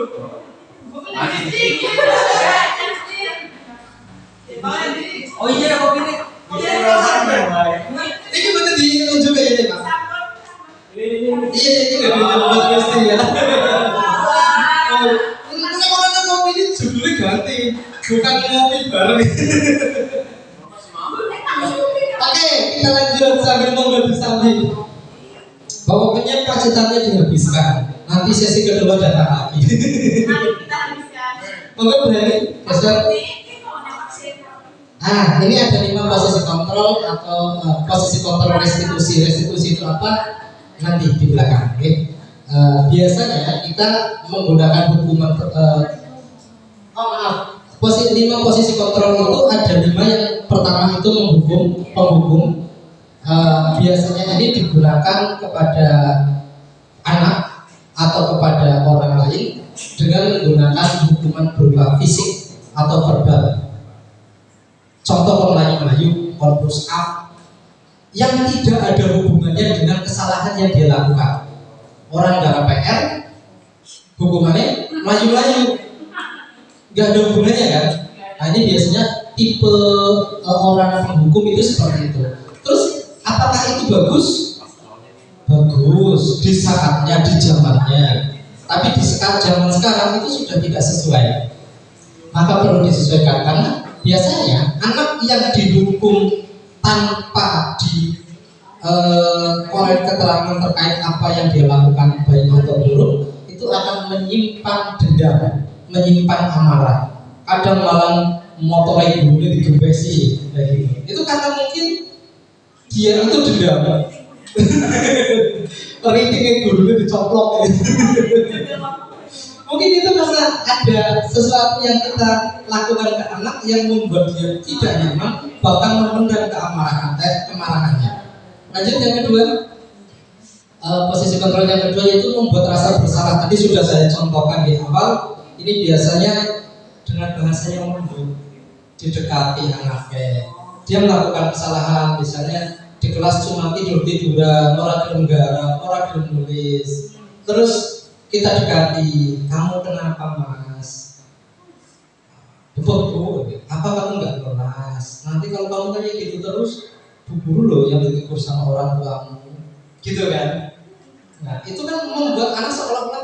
Oh iya kopi nih.
Ini betul diingat juga ya Pak. Iya ini nggak dicoba pasti ya. Ini orang kopi ini judulnya ganti, bukan ngopi bareng. Oke, kita lanjut sambil monggo bersama. Pokoknya pacetannya dihabiskan. Nanti sesi kedua datang lagi. Monggo dari Pastor. Nah, ini ada 5 posisi kontrol atau posisi kontrol restitusi. Restitusi itu apa? Nanti di belakang. Okay? Biasanya kita menggunakan hukuman. Posisi 5 posisi kontrol itu ada 5 yang pertama itu penghukum. Biasanya ini digunakan kepada anak atau kepada orang lain dengan menggunakan hukuman berupa fisik atau verbal. Contoh Melayu, korpus A yang tidak ada hubungannya dengan kesalahan yang dia lakukan. Orang dalam PR, hukumannya Melayu, nggak ada hubungannya kan? Nah ini biasanya tipe orang penghukum itu seperti itu. Terus apakah itu bagus? Bagus di saatnya, di zamannya. Tapi di zaman sekarang itu sudah tidak sesuai. Maka perlu disesuaikan karena biasanya anak yang dihukum tanpa korek keterangan terkait apa yang dia lakukan baik atau buruk itu akan menyimpan dendam, menyimpan amarah. Kadang malah motornya gurunya digembesi kayak gitu. Itu karena mungkin dia itu dendam. Keritingnya gurunya dicoplok. Mungkin itu karena ada sesuatu yang kita lakukan ke anak yang membuat dia tidak nyaman, bahkan memendam kemarahannya. Lanjut yang kedua, posisi kontrol yang kedua yaitu membuat rasa bersalah. Tadi sudah saya contohkan di awal. Ini biasanya dengan bahasa yang lembut, didekati anaknya. Dia melakukan kesalahan, misalnya di kelas cuma tiduran, orang gelem garap, orang gelem nulis. Terus kita dekati, kamu kenapa mas? Betul, apa kamu nggak kelas? Nanti kalau kamu kayak gitu terus, bu guru loh yang ditegur sama orang tuamu, gitu kan? Nah itu kan membuat anak seolah-olah,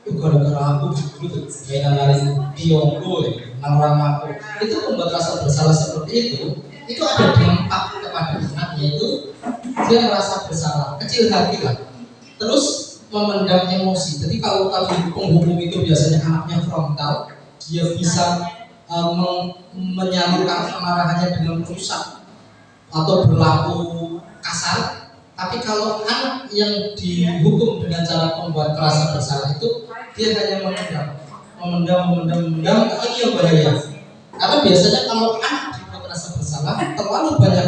gara-gara aku bu guru tuh kayak nalarin bionku, nalarin aku. Itu membuat rasa bersalah seperti itu ada dampak kepada anak, yaitu dia merasa bersalah, kecil hati lah. Terus memendam emosi. Jadi kalau tadi penghukum itu biasanya anaknya frontal, dia bisa menyalurkan kemarahannya dengan merusak atau berlaku kasar. Tapi kalau anak yang dihukum dengan cara membuat rasa bersalah itu, dia hanya memendam, ini yang bahaya. Karena biasanya kalau anak dibuat rasa bersalah, terlalu banyak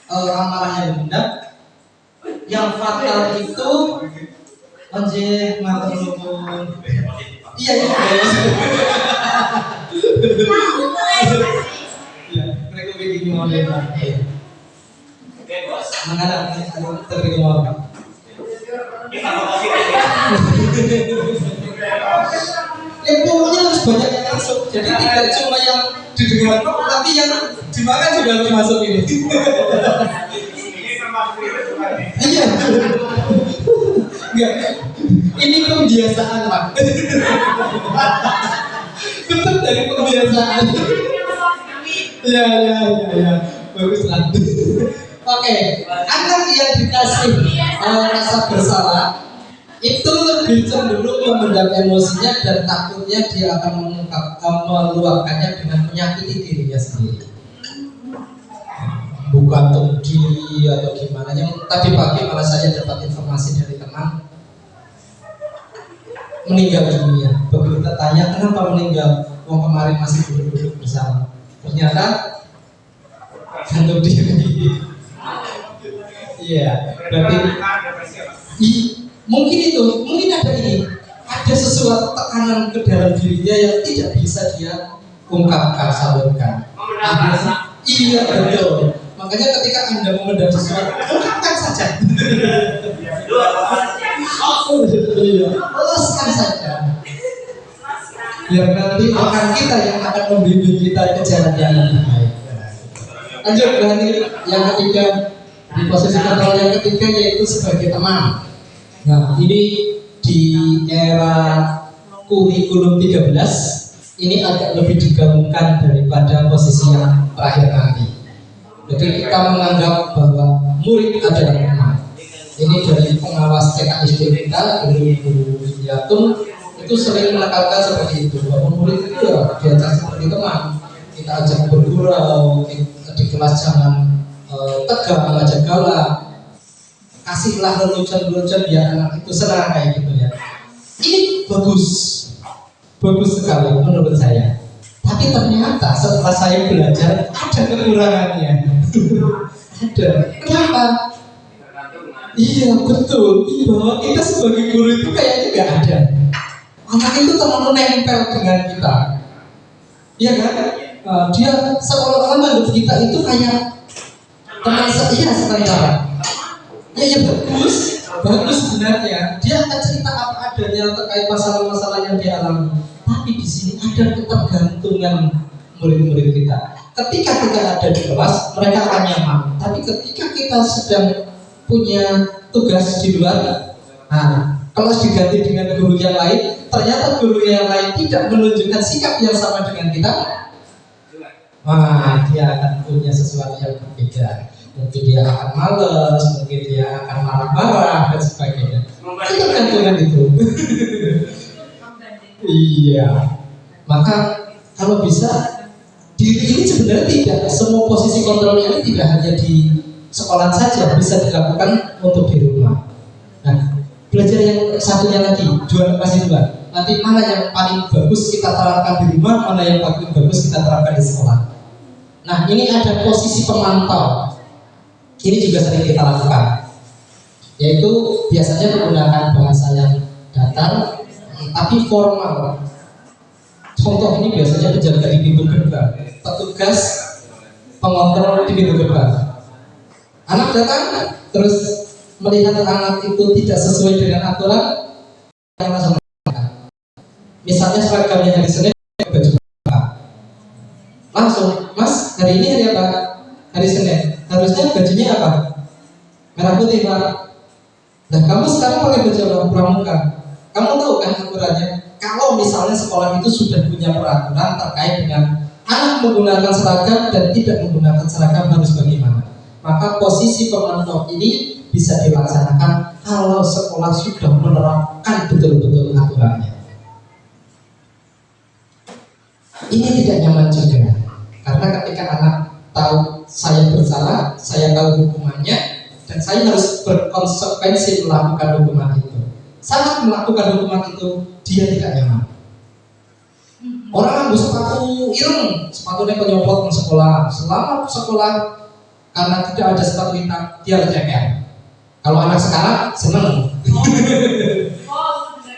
amarahnya dipendam, yang fatal itu anjir mata nukun. Iya. Ya, mereka bikin model. Menghadap terbikin model. Ya pokoknya harus banyak yang masuk. Jadi tidak cuma yang didengar, tapi yang dimakan juga harus masuk ini. Iya. Enggak. Ini kebiasaan, Pak. Betul dari kebiasaan. Ya. Bagus lah. Oke, anak yang dikasih rasa bersalah itu lebih cenderung memendam emosinya dan takutnya dia akan meluapkannya dengan menyakiti dirinya sendiri. Bukan untuk diri atau gimana. Yang tadi pagi malah saya dapat informasi dari teman meninggal dunia. Begitu kita tanya kenapa meninggal, kemarin masih duduk bersama. Ternyata gantung diri. Iya, berarti mungkin ada sesuatu tekanan ke dalam dirinya yang tidak bisa dia ungkapkan, salurkan. Iya betul. Makanya ketika Anda memendam sesuatu, ungkapkan saja. Lepaskan saja. Biar nanti rekan kita yang akan membimbing kita ke jalan yang lebih baik. Lanjut berarti yang ketiga, di posisi kontrol yang ketiga yaitu sebagai teman. Nah ini di era kurikulum 13 ini agak lebih digabungkan daripada posisi yang terakhir nanti. Jadi kita menganggap bahwa murid adalah teman. Ini dari pengawas TKSD kita, Guru Yatun itu sering menekankan seperti itu, bahwa murid itu ya diajak seperti teman. Kita ajak bergurau, di kelas jangan tegang, mengajak gaula, kasihlah lelucon-lelucon biar anak itu senang kayak gitu ya. Ini bagus sekali menurut saya. Tapi ternyata setelah saya belajar ada kekurangannya. Ada. Kenapa? Iya betul. Bahwa kita sebagai guru itu kayaknya nggak ada. Anak itu terlalu nempel dengan kita. Iya kan? Dia seolah-olah menurut kita itu kayak teman sementara. Ya bagus sebenarnya. Dia akan cerita apa adanya terkait masalah-masalah yang dia alami. Tapi di sini ada ketergantungan murid-murid kita. Ketika kita ada di kelas, mereka akan nyaman. Tapi ketika kita sedang punya tugas di luar, kelas diganti dengan guru yang lain, ternyata guru yang lain tidak menunjukkan sikap yang sama dengan kita. Dia akan punya sesuatu yang berbeda. Mungkin dia akan malas, mungkin dia akan marah-marah dan sebagainya. Ketergantungan itu. Iya, maka kalau bisa diri ini sebenarnya tidak semua posisi kontrol ini tidak hanya di sekolah saja, bisa dilakukan untuk di rumah. Nah, belajar yang satunya lagi, masih dua. Nanti mana yang paling bagus kita terapkan di rumah, mana yang paling bagus kita terapkan di sekolah. Nah, ini ada posisi pemantau. Ini juga sering kita lakukan, yaitu biasanya menggunakan bahasa yang datar tapi formal. Contoh ini biasanya penjaga di pintu gerbang, petugas pengontrol di pintu gerbang. Anak datang terus melihat anak itu tidak sesuai dengan aturan, yang langsung misalnya seragamnya hari Senin baju apa? Langsung, Mas hari ini hari apa? Hari Senin. Harusnya bajunya apa? Merah putih Pak. Nah kamu sekarang pakai baju apa? Pramuka. Kamu tahu kan aturannya? Kalau misalnya sekolah itu sudah punya peraturan terkait dengan anak menggunakan seragam dan tidak menggunakan seragam harus bagaimana, maka posisi pemantau ini bisa dilaksanakan kalau sekolah sudah menerapkan betul-betul aturannya. ini tidak nyaman juga, karena ketika anak tahu saya bersalah, saya tahu hukumannya, dan saya harus berkonsekuensi melakukan hukuman itu. Saat melakukan hukuman itu, dia tidak nyaman. Orang ambil sepatu ireng, sepatunya penyopot ke sekolah. Selama sekolah, karena tidak ada sepatu hitam, dia lecehkan. Kalau anak sekarang seneng.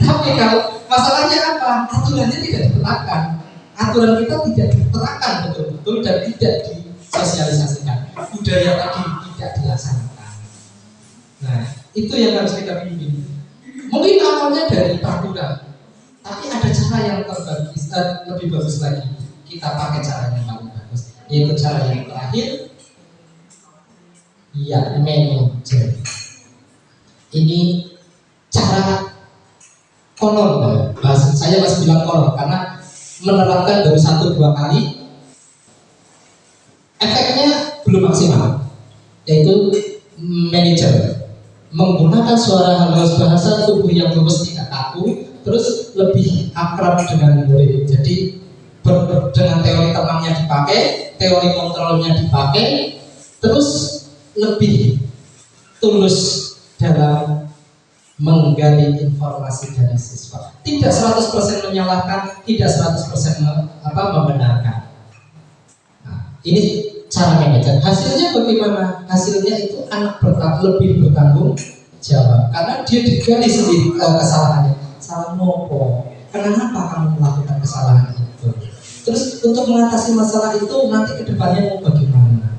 Tapi kalau masalahnya apa? Aturannya tidak diterapkan. Aturan kita tidak diterapkan betul-betul dan tidak disosialisasikan. Budaya tadi tidak dilaksanakan. Nah, itu yang harus kita bimbing. Mungkin awalnya dari peraturan, tapi ada cara yang lebih bagus lagi. Kita pakai cara yang paling bagus, yaitu cara yang terakhir, ya manajer. Ini cara konon, saya masih bilang konon karena menerapkan baru 1-2 kali, efeknya belum maksimal, yaitu manajer menggunakan suara halus, bahasa tubuh yang lurus tidak kaku, terus lebih akrab dengan murid. Jadi dengan teori temannya dipakai, teori kontrolnya dipakai, terus lebih tulus dalam menggali informasi dari siswa. Tidak 100% menyalahkan, tidak 100% membenarkan. Nah, ini cara manajer. Hasilnya bagaimana? Hasilnya itu anak lebih bertanggung jawab karena dia digali sendiri kesalahannya. Salah nopo. Kenapa kamu melakukan kesalahan itu? Terus untuk mengatasi masalah itu nanti kedepannya mau bagaimana?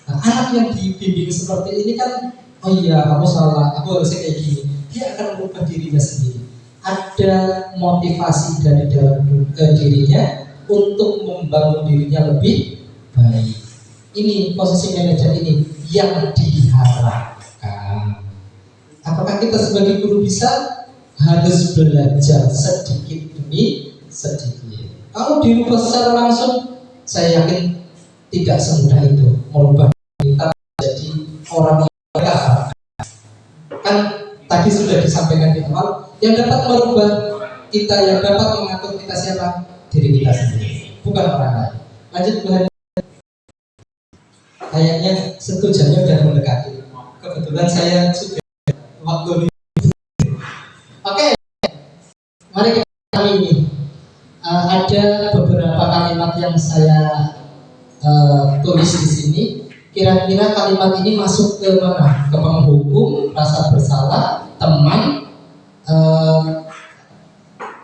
Nah, anak yang dibimbing seperti ini kan, oh iya kamu salah, aku harusnya kayak gini. Dia akan merubah dirinya sendiri. Ada motivasi dari dalam dirinya untuk membangun dirinya lebih baik. Ini posisi manajer ini yang diharapkan. Apakah kita sebagai guru bisa? Harus belajar sedikit demi sedikit. Kalau dirubah secara langsung, saya yakin tidak semudah itu merubah kita menjadi orang yang berkah. Kan tadi sudah disampaikan di awal, yang dapat merubah kita, yang dapat mengatur kita siapa? Diri kita sendiri, bukan orang lain. Lanjut bahan. Kayaknya setujuannya sudah mendekati. Kebetulan saya sudah waktu ini. Oke, mari kita ini. Ada beberapa kalimat yang saya tulis di sini. Kira-kira kalimat ini masuk ke mana? Ke penghukum, rasa bersalah, teman,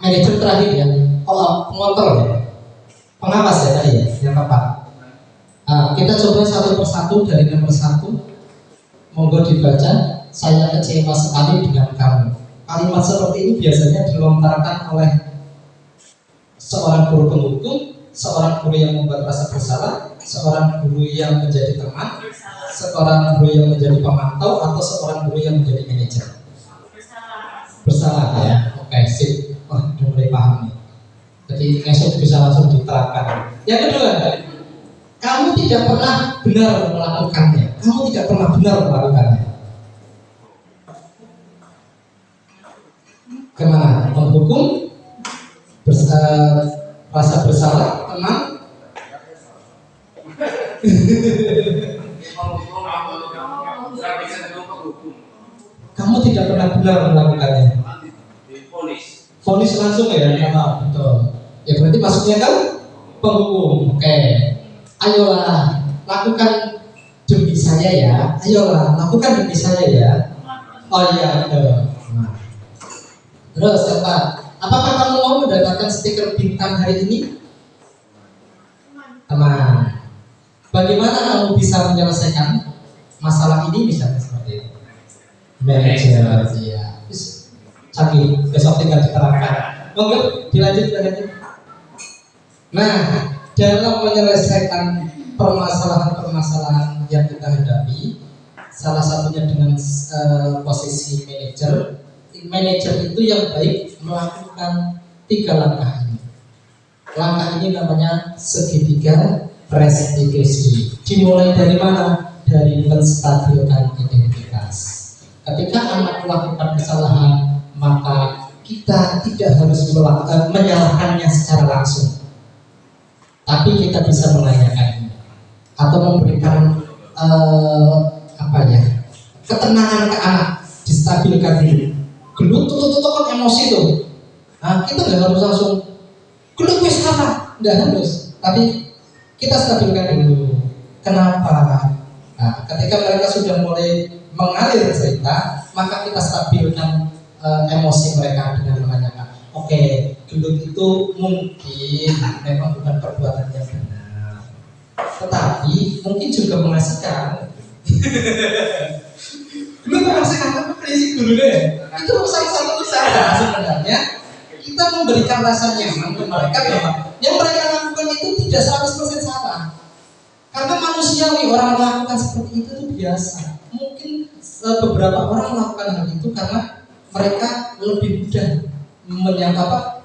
manajer terakhir ya. Oh, pengontrol ya, pengawas ya tadi ya, yang apa? Kita coba satu persatu dari nomor 1. Monggo dibaca. Saya kecewa sekali dengan kamu. Kalimat seperti ini biasanya dilontarkan oleh seorang guru penghukum, seorang guru yang membuat rasa bersalah, seorang guru yang menjadi teman, seorang guru yang menjadi pemantau, atau seorang guru yang menjadi manajer. Bersalah ya. Oke, sip. Wah, udah mulai paham nih. Jadi besok bisa langsung diterapkan. Yang kedua, kamu tidak pernah benar melakukannya. Kamu tidak pernah benar melakukannya. Kemana? Menghukum, rasa bersalah, teman. Kamu tidak pernah benar melakukannya. Vonis langsung ya, betul. Ya berarti maksudnya kan penghukum. Oke. Ayolah, lakukan demi saya ya. Ayolah, lakukan demi saya ya. Oh iya, betul. Nah. Terus apakah kamu mau mendapatkan stiker bintang hari ini? Teman, bagaimana kamu bisa menyelesaikan masalah ini misalnya seperti itu? Manajer, ya. Canggih, besok tinggal diterapkan. Oke, dilanjut. Nah, dalam menyelesaikan permasalahan-permasalahan yang kita hadapi, salah satunya dengan posisi manajer. Manajer itu yang baik melakukan 3 langkah ini. Langkah ini namanya segitiga restitusi. Dimulai dari mana? Dari menstabilkan identitas. Ketika anak melakukan kesalahan, maka kita tidak harus menyalahkannya secara langsung. tapi kita bisa menanyakannya atau memberikan ketenangan ke anak, distabilkan dulu. Gelut tutup emosi tuh. Nah, kita nggak harus langsung gelut wis salah, nggak harus. Tapi kita stabilkan dulu. Kenapa? Nah, ketika mereka sudah mulai mengalir cerita, maka kita stabilkan emosi mereka dengan menanyakan, oke, gelut itu mungkin memang bukan perbuatan yang benar, tetapi mungkin juga mengasihkan. Gelut mengasihkan apa prinsip dulu deh. Itu salah satu usaha sebenarnya. Kita memberikan rasa nyaman ke mereka bahwa yang mereka lakukan itu tidak 100% salah. Karena manusiawi orang melakukan seperti itu biasa. Mungkin beberapa orang melakukan hal itu karena mereka lebih mudah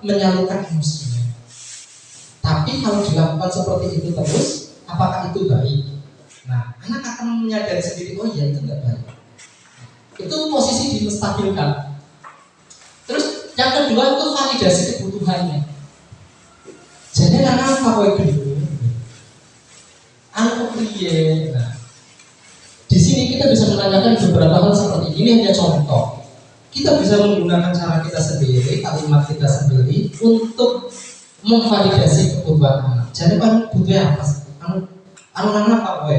menyalurkan emosinya. Tapi kalau dilakukan seperti itu terus, apakah itu baik? Nah, anak akan menyadari sendiri, oh iya itu nggak baik. Itu posisi dimestabilkan. Terus yang kedua itu validasi kebutuhannya. Jadi apa kau itu? Anu priye. Nah, di sini kita bisa menanyakan beberapa hal seperti ini, hanya contoh. Kita bisa menggunakan cara kita sendiri, kalimat kita sendiri untuk memvalidasi kebutuhan anak. Jadi kan butuhnya apa? Anu apa kowe?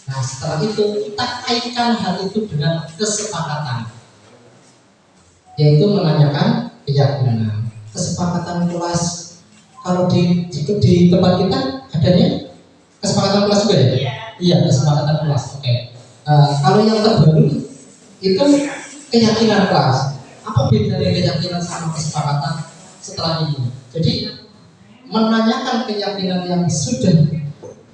Nah, setelah itu kita kaitkan hal itu dengan kesepakatan, yaitu menanyakan keyakinan. Kesepakatan kelas, kalau di tempat kita adanya kesepakatan kelas juga ya? Iya, kesepakatan kelas. Oke. Kalau yang terbaru itu keyakinan kelas. Apa bedanya keyakinan sama kesepakatan setelah ini? Jadi menanyakan keyakinan yang sudah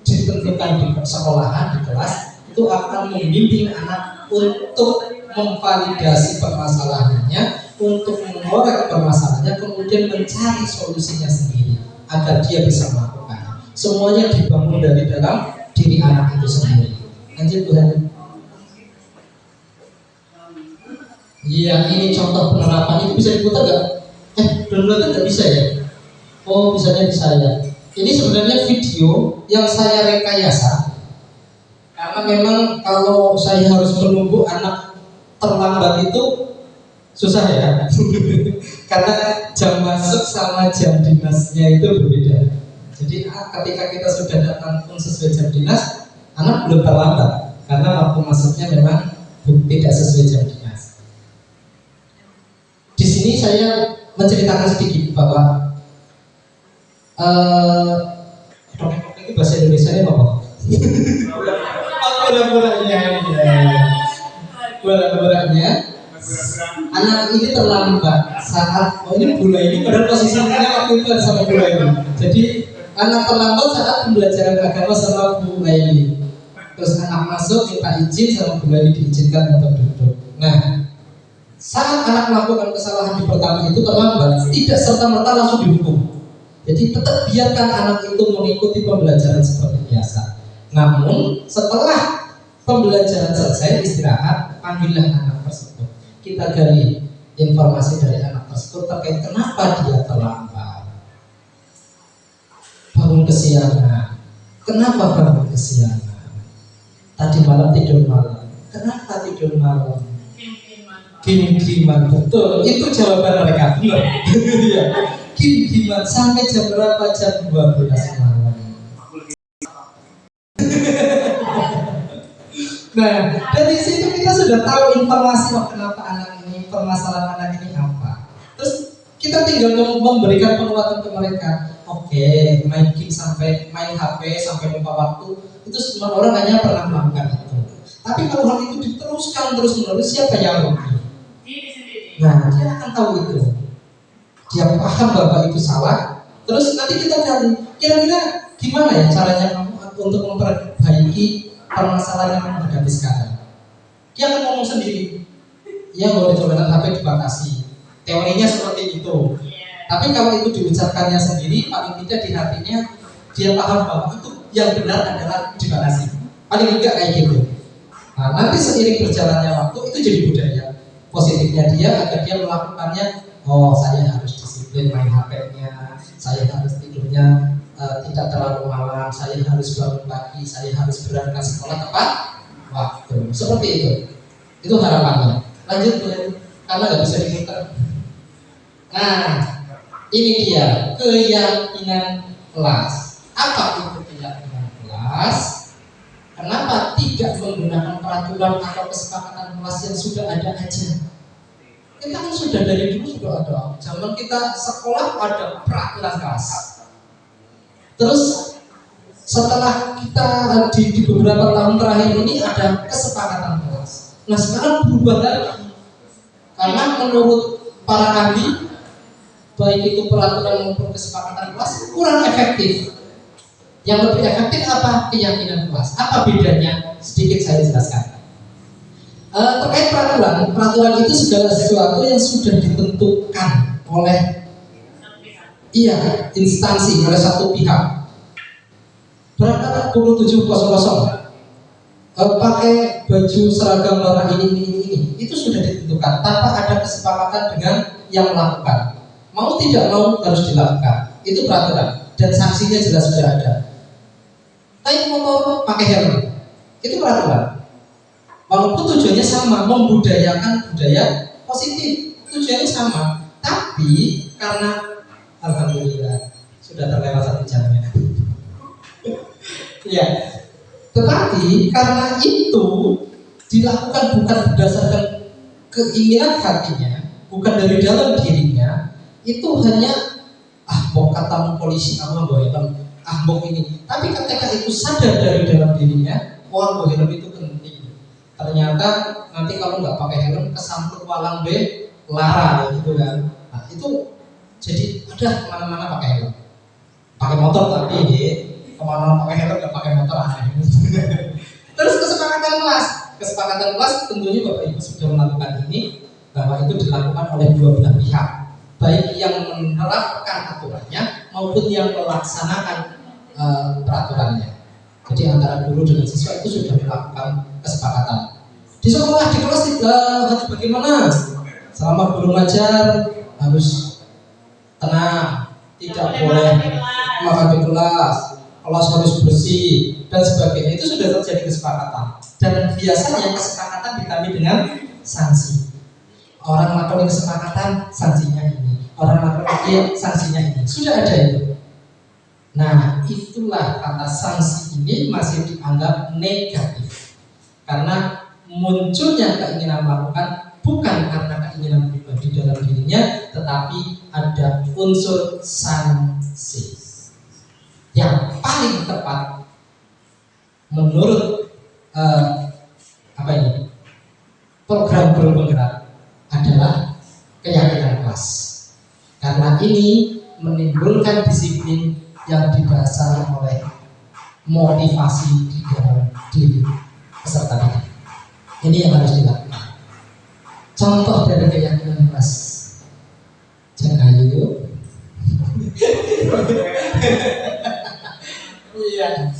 ditentukan di sekolahan, di kelas, itu akan membimbing anak untuk memvalidasi permasalahannya, untuk mengorek permasalahannya, kemudian mencari solusinya sendiri agar dia bisa melakukannya. Semuanya dibangun dari dalam diri anak itu sendiri. Lanjut Tuhan. Iya, ini contoh penerapan. Itu bisa diputar nggak? Download nggak bisa ya? Oh, bisanya di saya. Ini sebenarnya video yang saya rekayasa, karena memang kalau saya harus menunggu anak terlambat itu susah ya. Karena jam masuk sama jam dinasnya itu berbeda. Jadi ketika kita sudah datang pun sesuai jam dinas, anak belum terlambat karena waktu masuknya memang tidak sesuai jam dinas. Di sini saya menceritakan sedikit bahwa ini bahasa Indonesia-nya apa? Bola-bolanya anak ini terlambat saat ini bola ini padahal posisinya waktu itu sama bola ini. Jadi anak terlambat saat pembelajaran agama sama bola ini. Terus anak masuk minta izin sama bola ini diizinkan untuk duduk. Nah, saat anak melakukan kesalahan di pertama itu terlambat, tidak serta-merta langsung dihukum. Jadi tetap biarkan anak itu mengikuti pembelajaran seperti biasa. Namun setelah pembelajaran selesai, istirahat, panggillah anak tersebut. Kita gali informasi dari anak tersebut terkait kenapa dia terlambat. Bangun kesiangan. Kenapa bangun kesiangan? Tadi malam tidur malam. Kenapa tidur malam? Gim-giman, betul. Itu jawaban mereka. Benar. Gim-giman sampai jam berapa? Jam 12 malam. Nah, dari situ kita sudah tahu informasi kenapa anak ini, permasalahan anak ini apa. Terus kita tinggal memberikan penguatan ke mereka. Oke, main game sampai main HP sampai lupa waktu, itu semua orang hanya pernah melakukan itu. Tapi kalau hal itu diteruskan terus-menerus, siapa yang rugi? Nah, dia akan tahu itu. Dia paham bahwa itu salah. Terus nanti kita cari, kira-kira gimana ya caranya kamu untuk memperbaiki permasalahan yang menghadapi sekarang. Dia akan ngomong sendiri. Ya boleh coba HP dibatasi. Teorinya seperti itu. Tapi kalau itu diucapkannya sendiri, paling tidak di hatinya dia paham bahwa itu yang benar adalah dibatasi. Paling tidak kayak gitu. Nah, nanti seiring berjalannya waktu itu jadi budaya positifnya dia agar dia melakukannya. Oh, saya harus disiplin main HP-nya, saya harus tidurnya tidak terlalu malam, saya harus bangun pagi, saya harus berangkat sekolah tepat waktu. Seperti itu. Itu harapannya. Lanjut karena nggak bisa diputar. Nah, ini dia keyakinan kelas. Apa itu keyakinan kelas? Kenapa tidak menggunakan peraturan atau kesepakatan kelas yang sudah ada aja? Kita kan sudah dari dulu sudah ada. Zaman kita sekolah ada peraturan kelas. Terus setelah kita di beberapa tahun terakhir ini ada kesepakatan kelas. Nah sekarang berubah lagi. Karena menurut para ahli, baik itu peraturan maupun kesepakatan kelas kurang efektif. Yang lebih efektif apa? Keyakinan kelas. Apa bedanya? Sedikit saya jelaskan. Terkait peraturan itu segala sesuatu yang sudah ditentukan oleh instansi, oleh satu pihak. Berangkat 27.00 pakai baju seragam warna ini itu sudah ditentukan tanpa ada kesepakatan dengan yang melakukan. Mau tidak mau harus dilakukan. Itu peraturan dan sanksinya jelas sudah ada. Naik motor pakai helm, itu peraturan. Walaupun tujuannya sama, membudayakan budaya positif, tujuannya sama. Tapi karena alhamdulillah sudah terlewat 1 jamnya. Ya, tetapi karena itu dilakukan bukan berdasarkan keinginan hatinya, bukan dari dalam dirinya, itu hanya mau katamu polisi, mau helm, mau ini. Tapi ketika itu sadar dari dalam dirinya, mau helm itu penting. Ternyata nanti kalau nggak pakai helm kesampul walang lara gitu kan. Nah itu jadi ada kemana-mana pakai helm, pakai motor tapi kemana-mana pakai helm nggak pakai motor aneh. Terus kesepakatan kelas tentunya Bapak Ibu sudah melakukan ini, bahwa itu dilakukan oleh dua belah pihak, baik yang menerapkan aturannya maupun yang melaksanakan peraturannya. Jadi antara guru dengan siswa itu sudah melakukan kesepakatan. Di sekolah, di kelas harus bagaimana? Selama guru ngajar harus tenang, tidak boleh makan di kelas harus bersih dan sebagainya. Itu sudah terjadi kesepakatan. Dan biasanya kesepakatan ditambah dengan sanksi. Orang melakukan kesepakatan, sanksinya ini. Orang melakukan sanksinya ini. Sudah ada itu. Nah, itulah kata sanksi ini masih dianggap negatif. Karena munculnya keinginan melakukan bukan karena keinginan pribadi dalam dirinya, tetapi ada unsur sanksi. Yang paling tepat menurut program guru penggerak adalah keyakinan kelas. Karena ini menimbulkan disiplin yang didasari oleh motivasi di dalam diri peserta didik. Ini yang harus dilakukan. Contoh dari keyakinan kelas, jangan itu. Iya.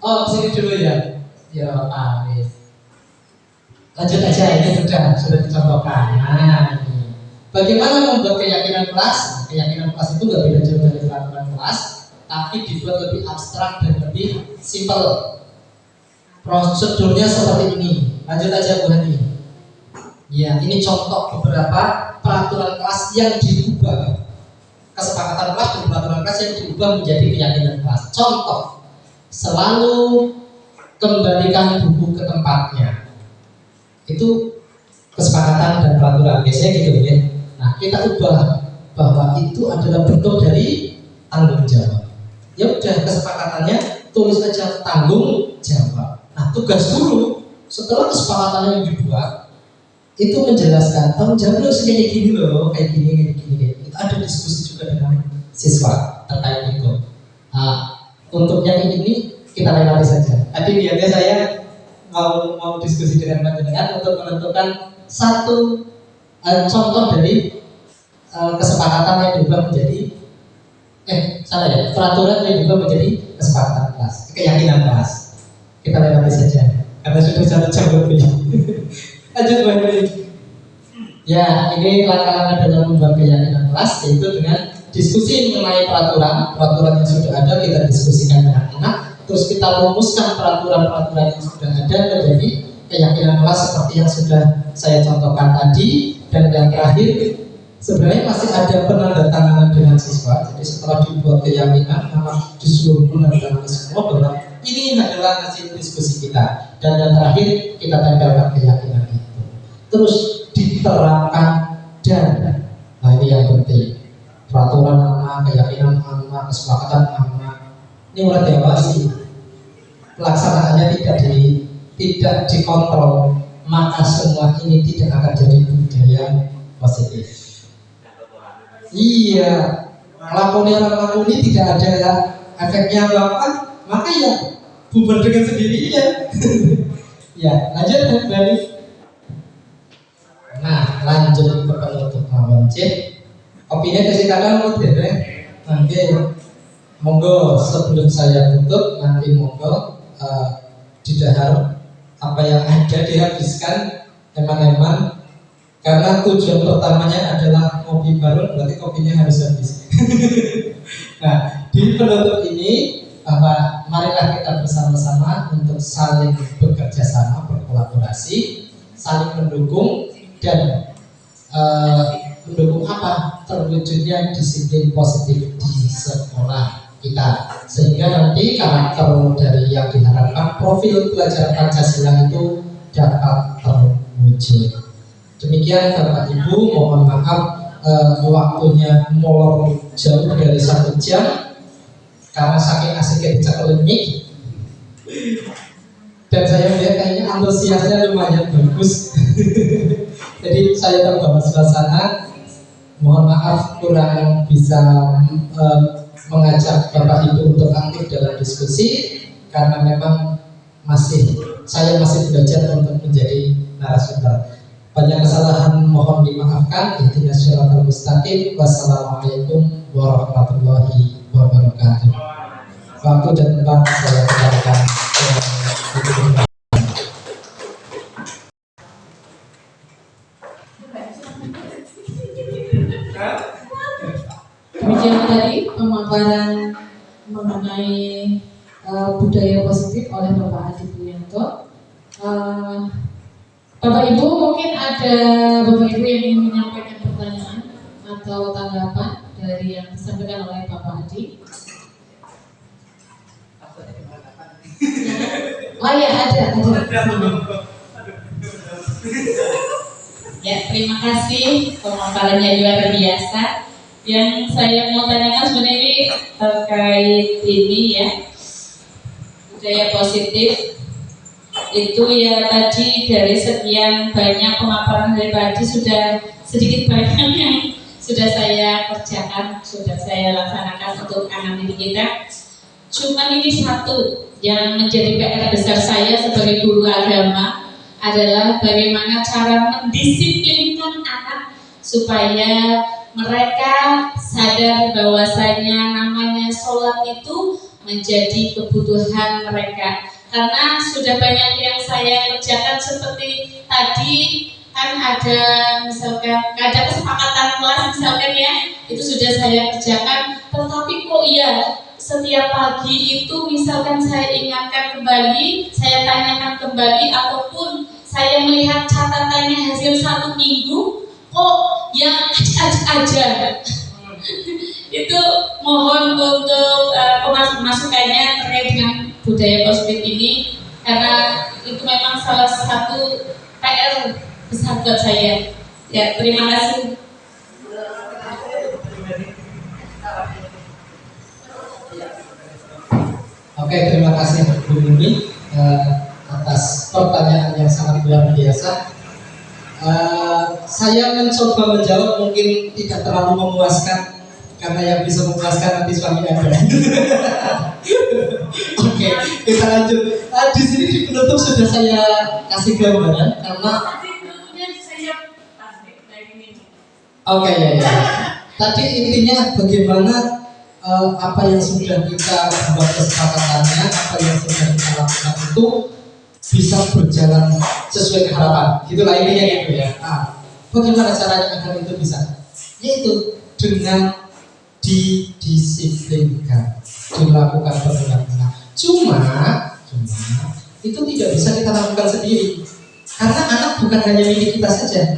Oh, sini dulu ya. Ya, Pak. Lanjut aja, ini sudah dicontohkan. Nah, ini. Bagaimana membuat keyakinan kelas? Keyakinan kelas itu nggak beda jauh dari peraturan kelas, tapi dibuat lebih abstrak dan lebih simpel. Prosedurnya seperti ini. Lanjut aja Bu Hani. Ya, ini contoh beberapa peraturan kelas yang diubah. Kesepakatan kelas dan peraturan kelas yang diubah menjadi keyakinan kelas. Contoh, selalu kembalikan buku ke tempatnya. Itu kesepakatan dan peraturan biasanya gitu ya. Nah, kita ubah bahwa itu adalah bentuk dari tanggung jawab. Ya udah, kesepakatannya tulis aja tanggung jawab. Nah, tugas guru setelah kesepakatannya yang dibuat itu menjelaskan tanggung jawab harus kayak gini loh, kayak gini. Itu ada diskusi juga dengan siswa terkait itu. Untuk yang ini kita lewati saja. Tadi niatnya saya mau diskusi dengan panjenengan untuk menentukan satu contoh dari kesepakatan yang diubah menjadi peraturan yang diubah menjadi kesepakatan kelas, keyakinan kelas. Kita lewati saja karena sudah 1 jam lebih. Lanjut Bu. Ya, ini langkah-langkah dalam membuat keyakinan kelas, yaitu dengan diskusi mengenai peraturan yang sudah ada kita diskusikan dengan enak, terus kita rumuskan peraturan-peraturan yang sudah ada menjadi keyakinan kelas seperti yang sudah saya contohkan tadi. Dan yang terakhir, sebenarnya masih ada penandatanganan dengan siswa. Jadi setelah dibuat keyakinan, maka disuruh menandatangani semua bahwa ini adalah hasil diskusi kita. Dan yang terakhir, kita tempelkan keyakinan itu. Terus diterapkan dan, nah ini yang penting, peraturan anak, keyakinan anak, kesepakatan anak, ini mulai diawasi. Pelaksanaannya tidak dikontrol, maka semua ini tidak akan jadi budaya positif. Iya, lakoni tidak ada efeknya apa, maka ya bubar dengan sendirinya. Ya, lanjut dari. Nah, lanjut ke penutup mawon cek. Kopinya kasih kadang mau deh. Nanti monggo sebelum saya tutup nanti monggo didahar apa yang ada dihabiskan teman-teman, karena tujuan pertamanya adalah ngopi bareng, berarti kopinya harus habis. Nah, di penutup ini bahwa marilah kita bersama-sama untuk saling bekerja sama, berkolaborasi, saling mendukung dan mendukung apa? Terwujudnya disiplin positif di sekolah kita, sehingga nanti karakter dari yang diharapkan profil pelajar Pancasila itu dapat terwujud. Demikian Bapak Ibu, mohon maaf waktunya molor jauh dari 1 jam karena saking asiknya dicek mic. Dan saya melihat kayaknya antusiasnya lumayan bagus. Jadi saya terbawa suasana. Mohon maaf kurang bisa mengajak Bapak Ibu untuk aktif dalam diskusi karena memang saya masih belajar untuk menjadi narasumber. Banyak kesalahan mohon dimaafkan. Ihdinas siratal mustaqim. Wassalamualaikum warahmatullahi wabarakatuh. Waktu dan tempat saya kembalikan.
Demikian tadi pemaparan mengenai budaya positif oleh Bapak Adi Buyanto. Bapak Ibu mungkin ada Bapak Ibu yang ingin menyampaikan pertanyaan atau tanggapan dari yang disampaikan oleh Bapak Adi. Oh ya ada.
Ya, terima kasih, pemaparannya luar biasa. Yang saya mau tanyakan sebenarnya ini terkait ini ya, budaya positif itu ya tadi dari sekian banyak pemaparan dari tadi sudah sedikit banyak yang sudah saya kerjakan, sudah saya laksanakan untuk anak didik kita. Cuman ini satu yang menjadi PR besar saya sebagai guru agama adalah bagaimana cara mendisiplinkan anak supaya mereka sadar bahwasanya namanya sholat itu menjadi kebutuhan mereka. Karena sudah banyak yang saya kerjakan seperti tadi kan ada misalkan ada kesepakatan kelas misalkan ya, itu sudah saya kerjakan. Tetapi kok ya setiap pagi itu misalkan saya ingatkan kembali, saya tanyakan kembali, ataupun saya melihat catatannya hasil 1 minggu kok yang acak-acak aja. Itu mohon untuk masukannya terkait dengan budaya positif ini, karena itu memang salah satu PR besar buat saya. Ya, terima kasih.
Oke, terima kasih Bu Mimi atas pertanyaan yang sangat luar biasa. Saya mencoba menjawab mungkin tidak terlalu memuaskan karena yang bisa memuaskan nanti suami Anda. Oke, kita lanjut. Di sini di penutup sudah saya kasih gambaran karena oke ya. Tadi intinya bagaimana apa yang sudah kita buat kesepakatannya, apa yang sudah kita lakukan itu bisa berjalan sesuai harapan. Gitulah intinya gitu ya. Bagaimana caranya agar itu bisa? Yaitu dengan didisiplinkan, dilakukan benar-benar. Cuma itu tidak bisa kita lakukan sendiri, karena anak bukan hanya milik kita saja,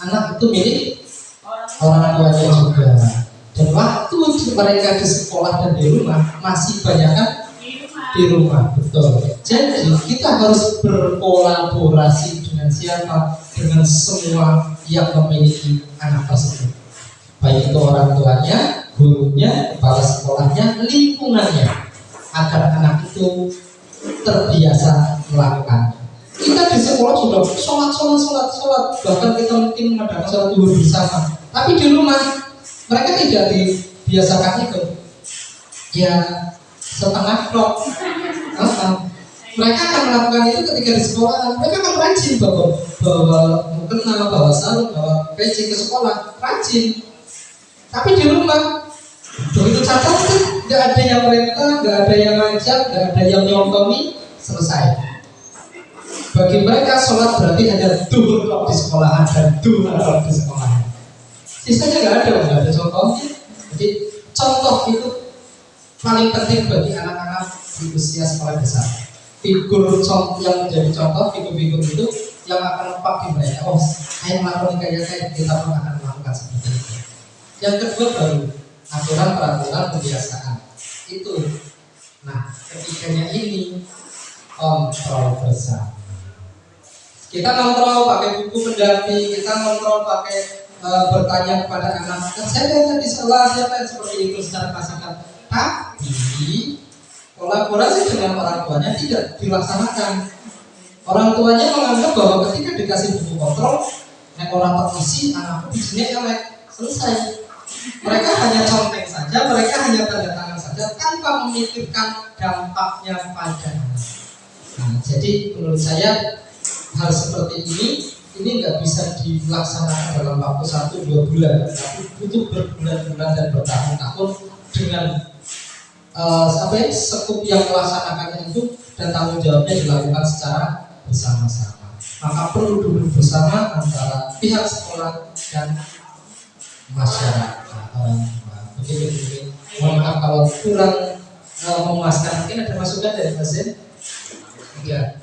anak itu milik orang tuanya juga. Dan waktu mereka di sekolah dan di rumah masih banyak kan di rumah, betul. Jadi kita harus berkolaborasi dengan siapa? Dengan semua yang memiliki anak tersebut, baik itu orang tuanya, gurunya, kepala sekolahnya, lingkungannya, agar anak itu terbiasa melakukan. Kita di sekolah sudah sholat, bahkan kita mungkin mengadakan sholat duhur bersama, tapi di rumah mereka tidak dibiasakan itu. Ya setengah blok. Mereka akan melakukan itu ketika di sekolah. Mereka akan rajin bawa mukena, bawa sarung, bawa peci ke sekolah, rajin. Tapi di rumah begitu cacat, nggak ada yang perintah, nggak ada yang ngajak, nggak ada yang nyontomi, selesai. Bagi mereka sholat berarti hanya duhur di sekolahan dan duhur di sekolahan. Sisanya nggak ada contohnya. Jadi contoh itu paling penting bagi anak-anak di usia sekolah dasar. Figur yang menjadi contoh, figur-figur itu yang akan lepak di mereka. Oh, saya melakukan kayak kita pun akan melakukan seperti itu. Yang kedua baru aturan peraturan kebiasaan itu. Nah, ketiganya ini kontrol bersama. Kita kontrol pakai buku pendamping, kita kontrol pakai bertanya kepada anak. Saya lihat di sekolah siapa yang seperti itu secara pasangan. Tapi kolaborasi dengan orang tuanya tidak dilaksanakan. Orang tuanya menganggap bahwa ketika dikasih buku kontrol, orang terisi, anakku bijinya elek, selesai. Mereka hanya contek saja, mereka hanya tanda tangan saja tanpa memikirkan dampaknya pada anak. Nah, jadi menurut saya hal seperti ini nggak bisa dilaksanakan dalam waktu 1-2 bulan, tapi butuh berbulan-bulan dan bertahun-tahun dengan sekup yang melaksanakannya itu, dan tanggung jawabnya dilakukan secara bersama-sama. Maka perlu duduk bersama antara pihak sekolah dan masyarakat, orang tua. Begitu. Mohon maaf kalau kurang memuaskan. Mungkin ada masukan dari Mas Zen? Ya.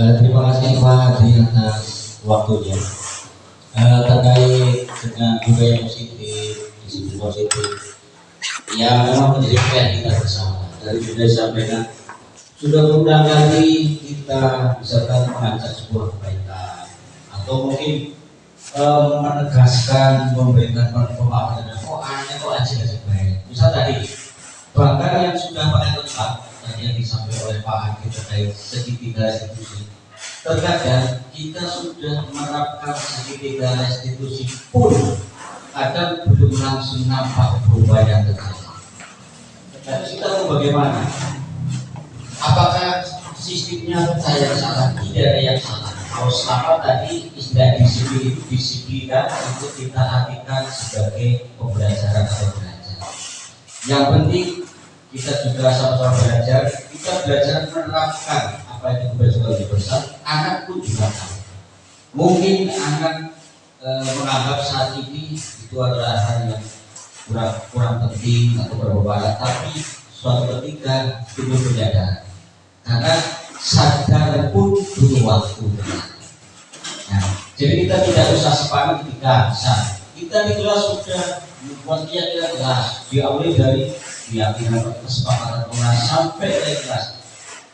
Terima kasih Pak Hadi atas waktunya. Terkait dengan budaya positif, disiplin positif, yang memang menjadi PR kita bersama. Dari sudah disampaikan, sudah berulang kali kita misalkan mengajak sebuah kebaikan, atau mungkin menegaskan, memberikan pemahaman dan kok aneh kok aja baik. Misal tadi, bahkan yang sudah paling lengkap tadi yang disampaikan oleh Pak Hadi terkait segitiga restitusi. Terkadang kita sudah menerapkan segitiga restitusi pun kadang belum langsung nampak perubahan yang terjadi. Dan kita tahu bagaimana? Apakah sistemnya saya salah? Tidak ada yang salah. Kalau selama tadi istilah disiplin itu disiplin itu kita artikan sebagai pembelajaran atau belajar. Yang penting kita juga sama-sama belajar. Kita belajar menerapkan apa yang kita sudah bersama. Anak pun juga tahu. Mungkin anak menganggap saat ini itu adalah hal yang kurang penting atau berbahaya, tapi suatu ketika timbul penyadaran. Karena sadar pun butuh waktu. Nah, jadi kita tidak usah sepanik ketika kita di kelas sudah membuat keyakinan kelas, diawali dari keyakinan kesepakatan kelas sampai ke kelas.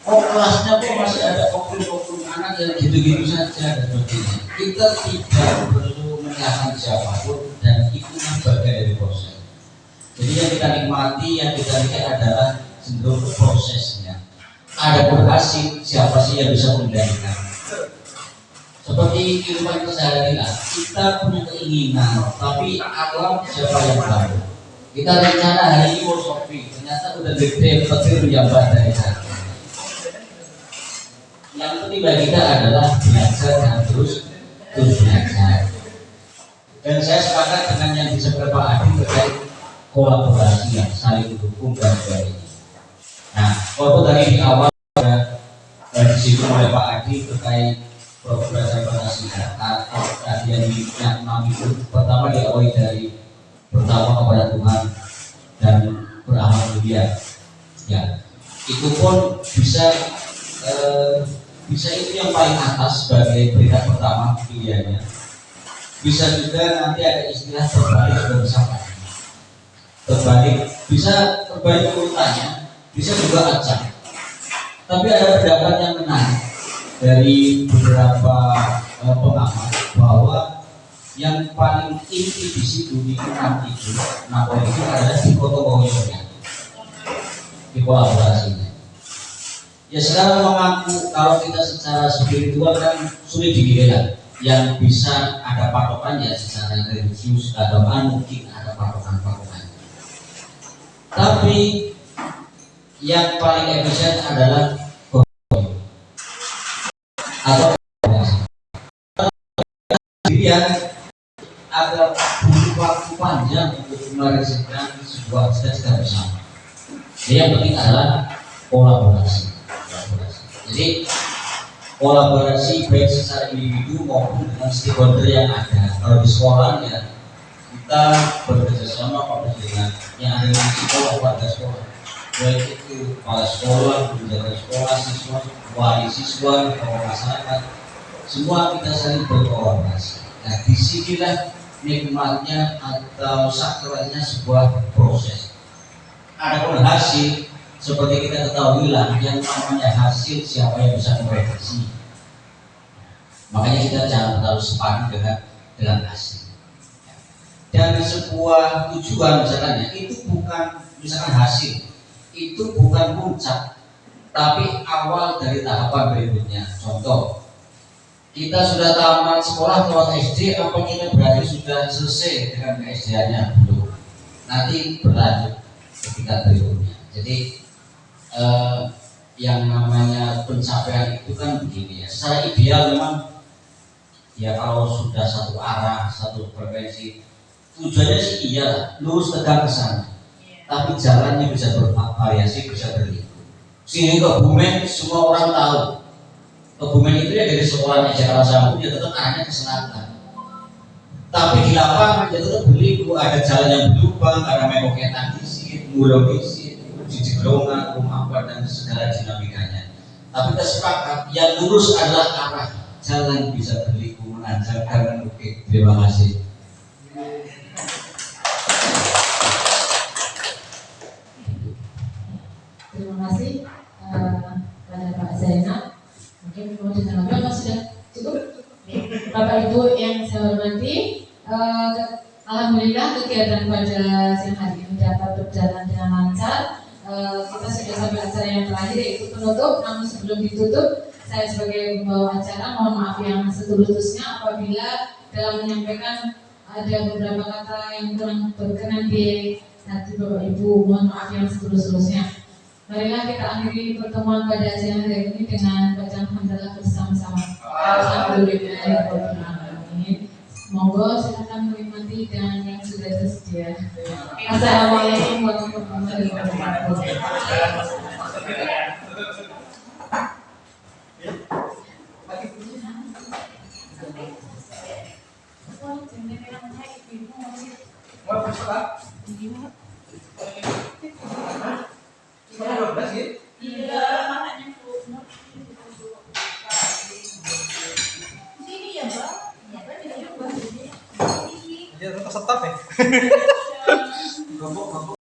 Oh, kelasnya kok masih ada oknum-oknum anak yang gitu-gitu saja dan sebagainya. Kita tidak perlu menyalahkan siapapun dan itu bagian dari proses. Jadi yang kita nikmati, yang kita lihat adalah cenderung prosesnya. Ada berhasil, siapa sih yang bisa mengendalikan? Seperti kehidupan keseharian, kita punya keinginan, tapi alam siapa yang tahu? Kita rencana hari ini mau shopping, ternyata udah gede, petir menjabat dari sana. Yang penting bagi kita adalah belajar dan terus belajar. Dan saya sepakat dengan yang disampaikan Pak Adi terkait kolaborasi yang saling mendukung dan sebagainya. Nah, walaupun tadi di awal disinggung oleh Pak Adi terkait progres Pancasila atau kajian yang 6 itu. Pertama diawali dari pertama kepada Tuhan dan beramal mulia. Ya, itu pun bisa itu yang paling atas sebagai peringkat pertama pilihannya. Bisa juga nanti ada istilah terbalik bersama. Terbalik bisa terbalik urutannya, bisa juga acak. Tapi ada pendapat yang menarik dari beberapa pengamat bahwa yang paling inti di situ di enam itu adalah dikotominya, di kolaborasinya. Ya sekarang mengaku kalau kita secara spiritual kan sulit dinilai, yang bisa ada patokannya secara religius atau mungkin ada patokan-patokannya. Tapi yang paling efisien adalah atau dia agar butuh waktu panjang untuk merealisasikan sebuah cita-cita bersama. Jadi yang penting adalah kolaborasi. Jadi kolaborasi baik secara individu maupun dengan stakeholder yang ada. Kalau di sekolah ya kita bekerja sama dengan yang ada di sekolah, warga sekolah, baik itu kepala sekolah, penjaga sekolah, siswa, wali siswa, tokoh masyarakat, semua kita saling berkolaborasi. Nah, disinilah nikmatnya atau sakralnya sebuah proses. Adapun hasil, seperti kita ketahui lah, yang namanya hasil siapa yang bisa memprediksi. Makanya kita jangan terlalu sepakat dengan hasil. Dan sebuah tujuan misalkan ya, itu bukan misalkan hasil, itu bukan puncak, tapi awal dari tahapan berikutnya. Contoh, kita sudah tamat sekolah lewat SD, apa kita berarti sudah selesai dengan SD-nya? Belum. Nanti berlanjut ke tingkat berikutnya. Jadi yang namanya pencapaian itu kan begini ya. Secara ideal memang ya kalau sudah satu arah, satu frekuensi, tujuannya sih iya lurus tegak ke sana. Tapi jalannya bisa bervariasi, bisa berliku. Sini Kebumen semua orang tahu. Kebumen itu ya dari sekolahnya Jakarta Sambung ya tetap arahnya ke selatan. Tapi di lapangan ya tetap berliku, ada jalan yang berlubang, ada mekoketan dikit, mulung dikit, jejeglongan, rumah apa dan segala dinamikanya. Tapi kita sepakat yang lurus adalah arah jalan bisa berliku, menanjak dan oke. Terima kasih.
Terima kasih pada Pak Zainal. Mungkin mau ditambahkan apa sudah cukup? Bapak Ibu yang saya hormati, alhamdulillah kegiatan pada siang hari ini dapat berjalan dengan lancar. Kita sudah sampai acara yang terakhir yaitu penutup. Namun sebelum ditutup, saya sebagai pembawa acara mohon maaf yang setulus-tulusnya apabila dalam menyampaikan ada beberapa kata yang kurang berkenan di hati Bapak Ibu. Mohon maaf yang setulus-tulusnya. Marilah kita akhiri pertemuan pada siang hari ini dengan bacaan hamdalah bersama-sama. Alhamdulillahirabbil alamin. Monggo silakan menikmati dan yang sudah tersedia. Assalamualaikum warahmatullahi wabarakatuh.
Iya, makanya sini ya, Bang. Ya, Bang. Dia tetap staf ya.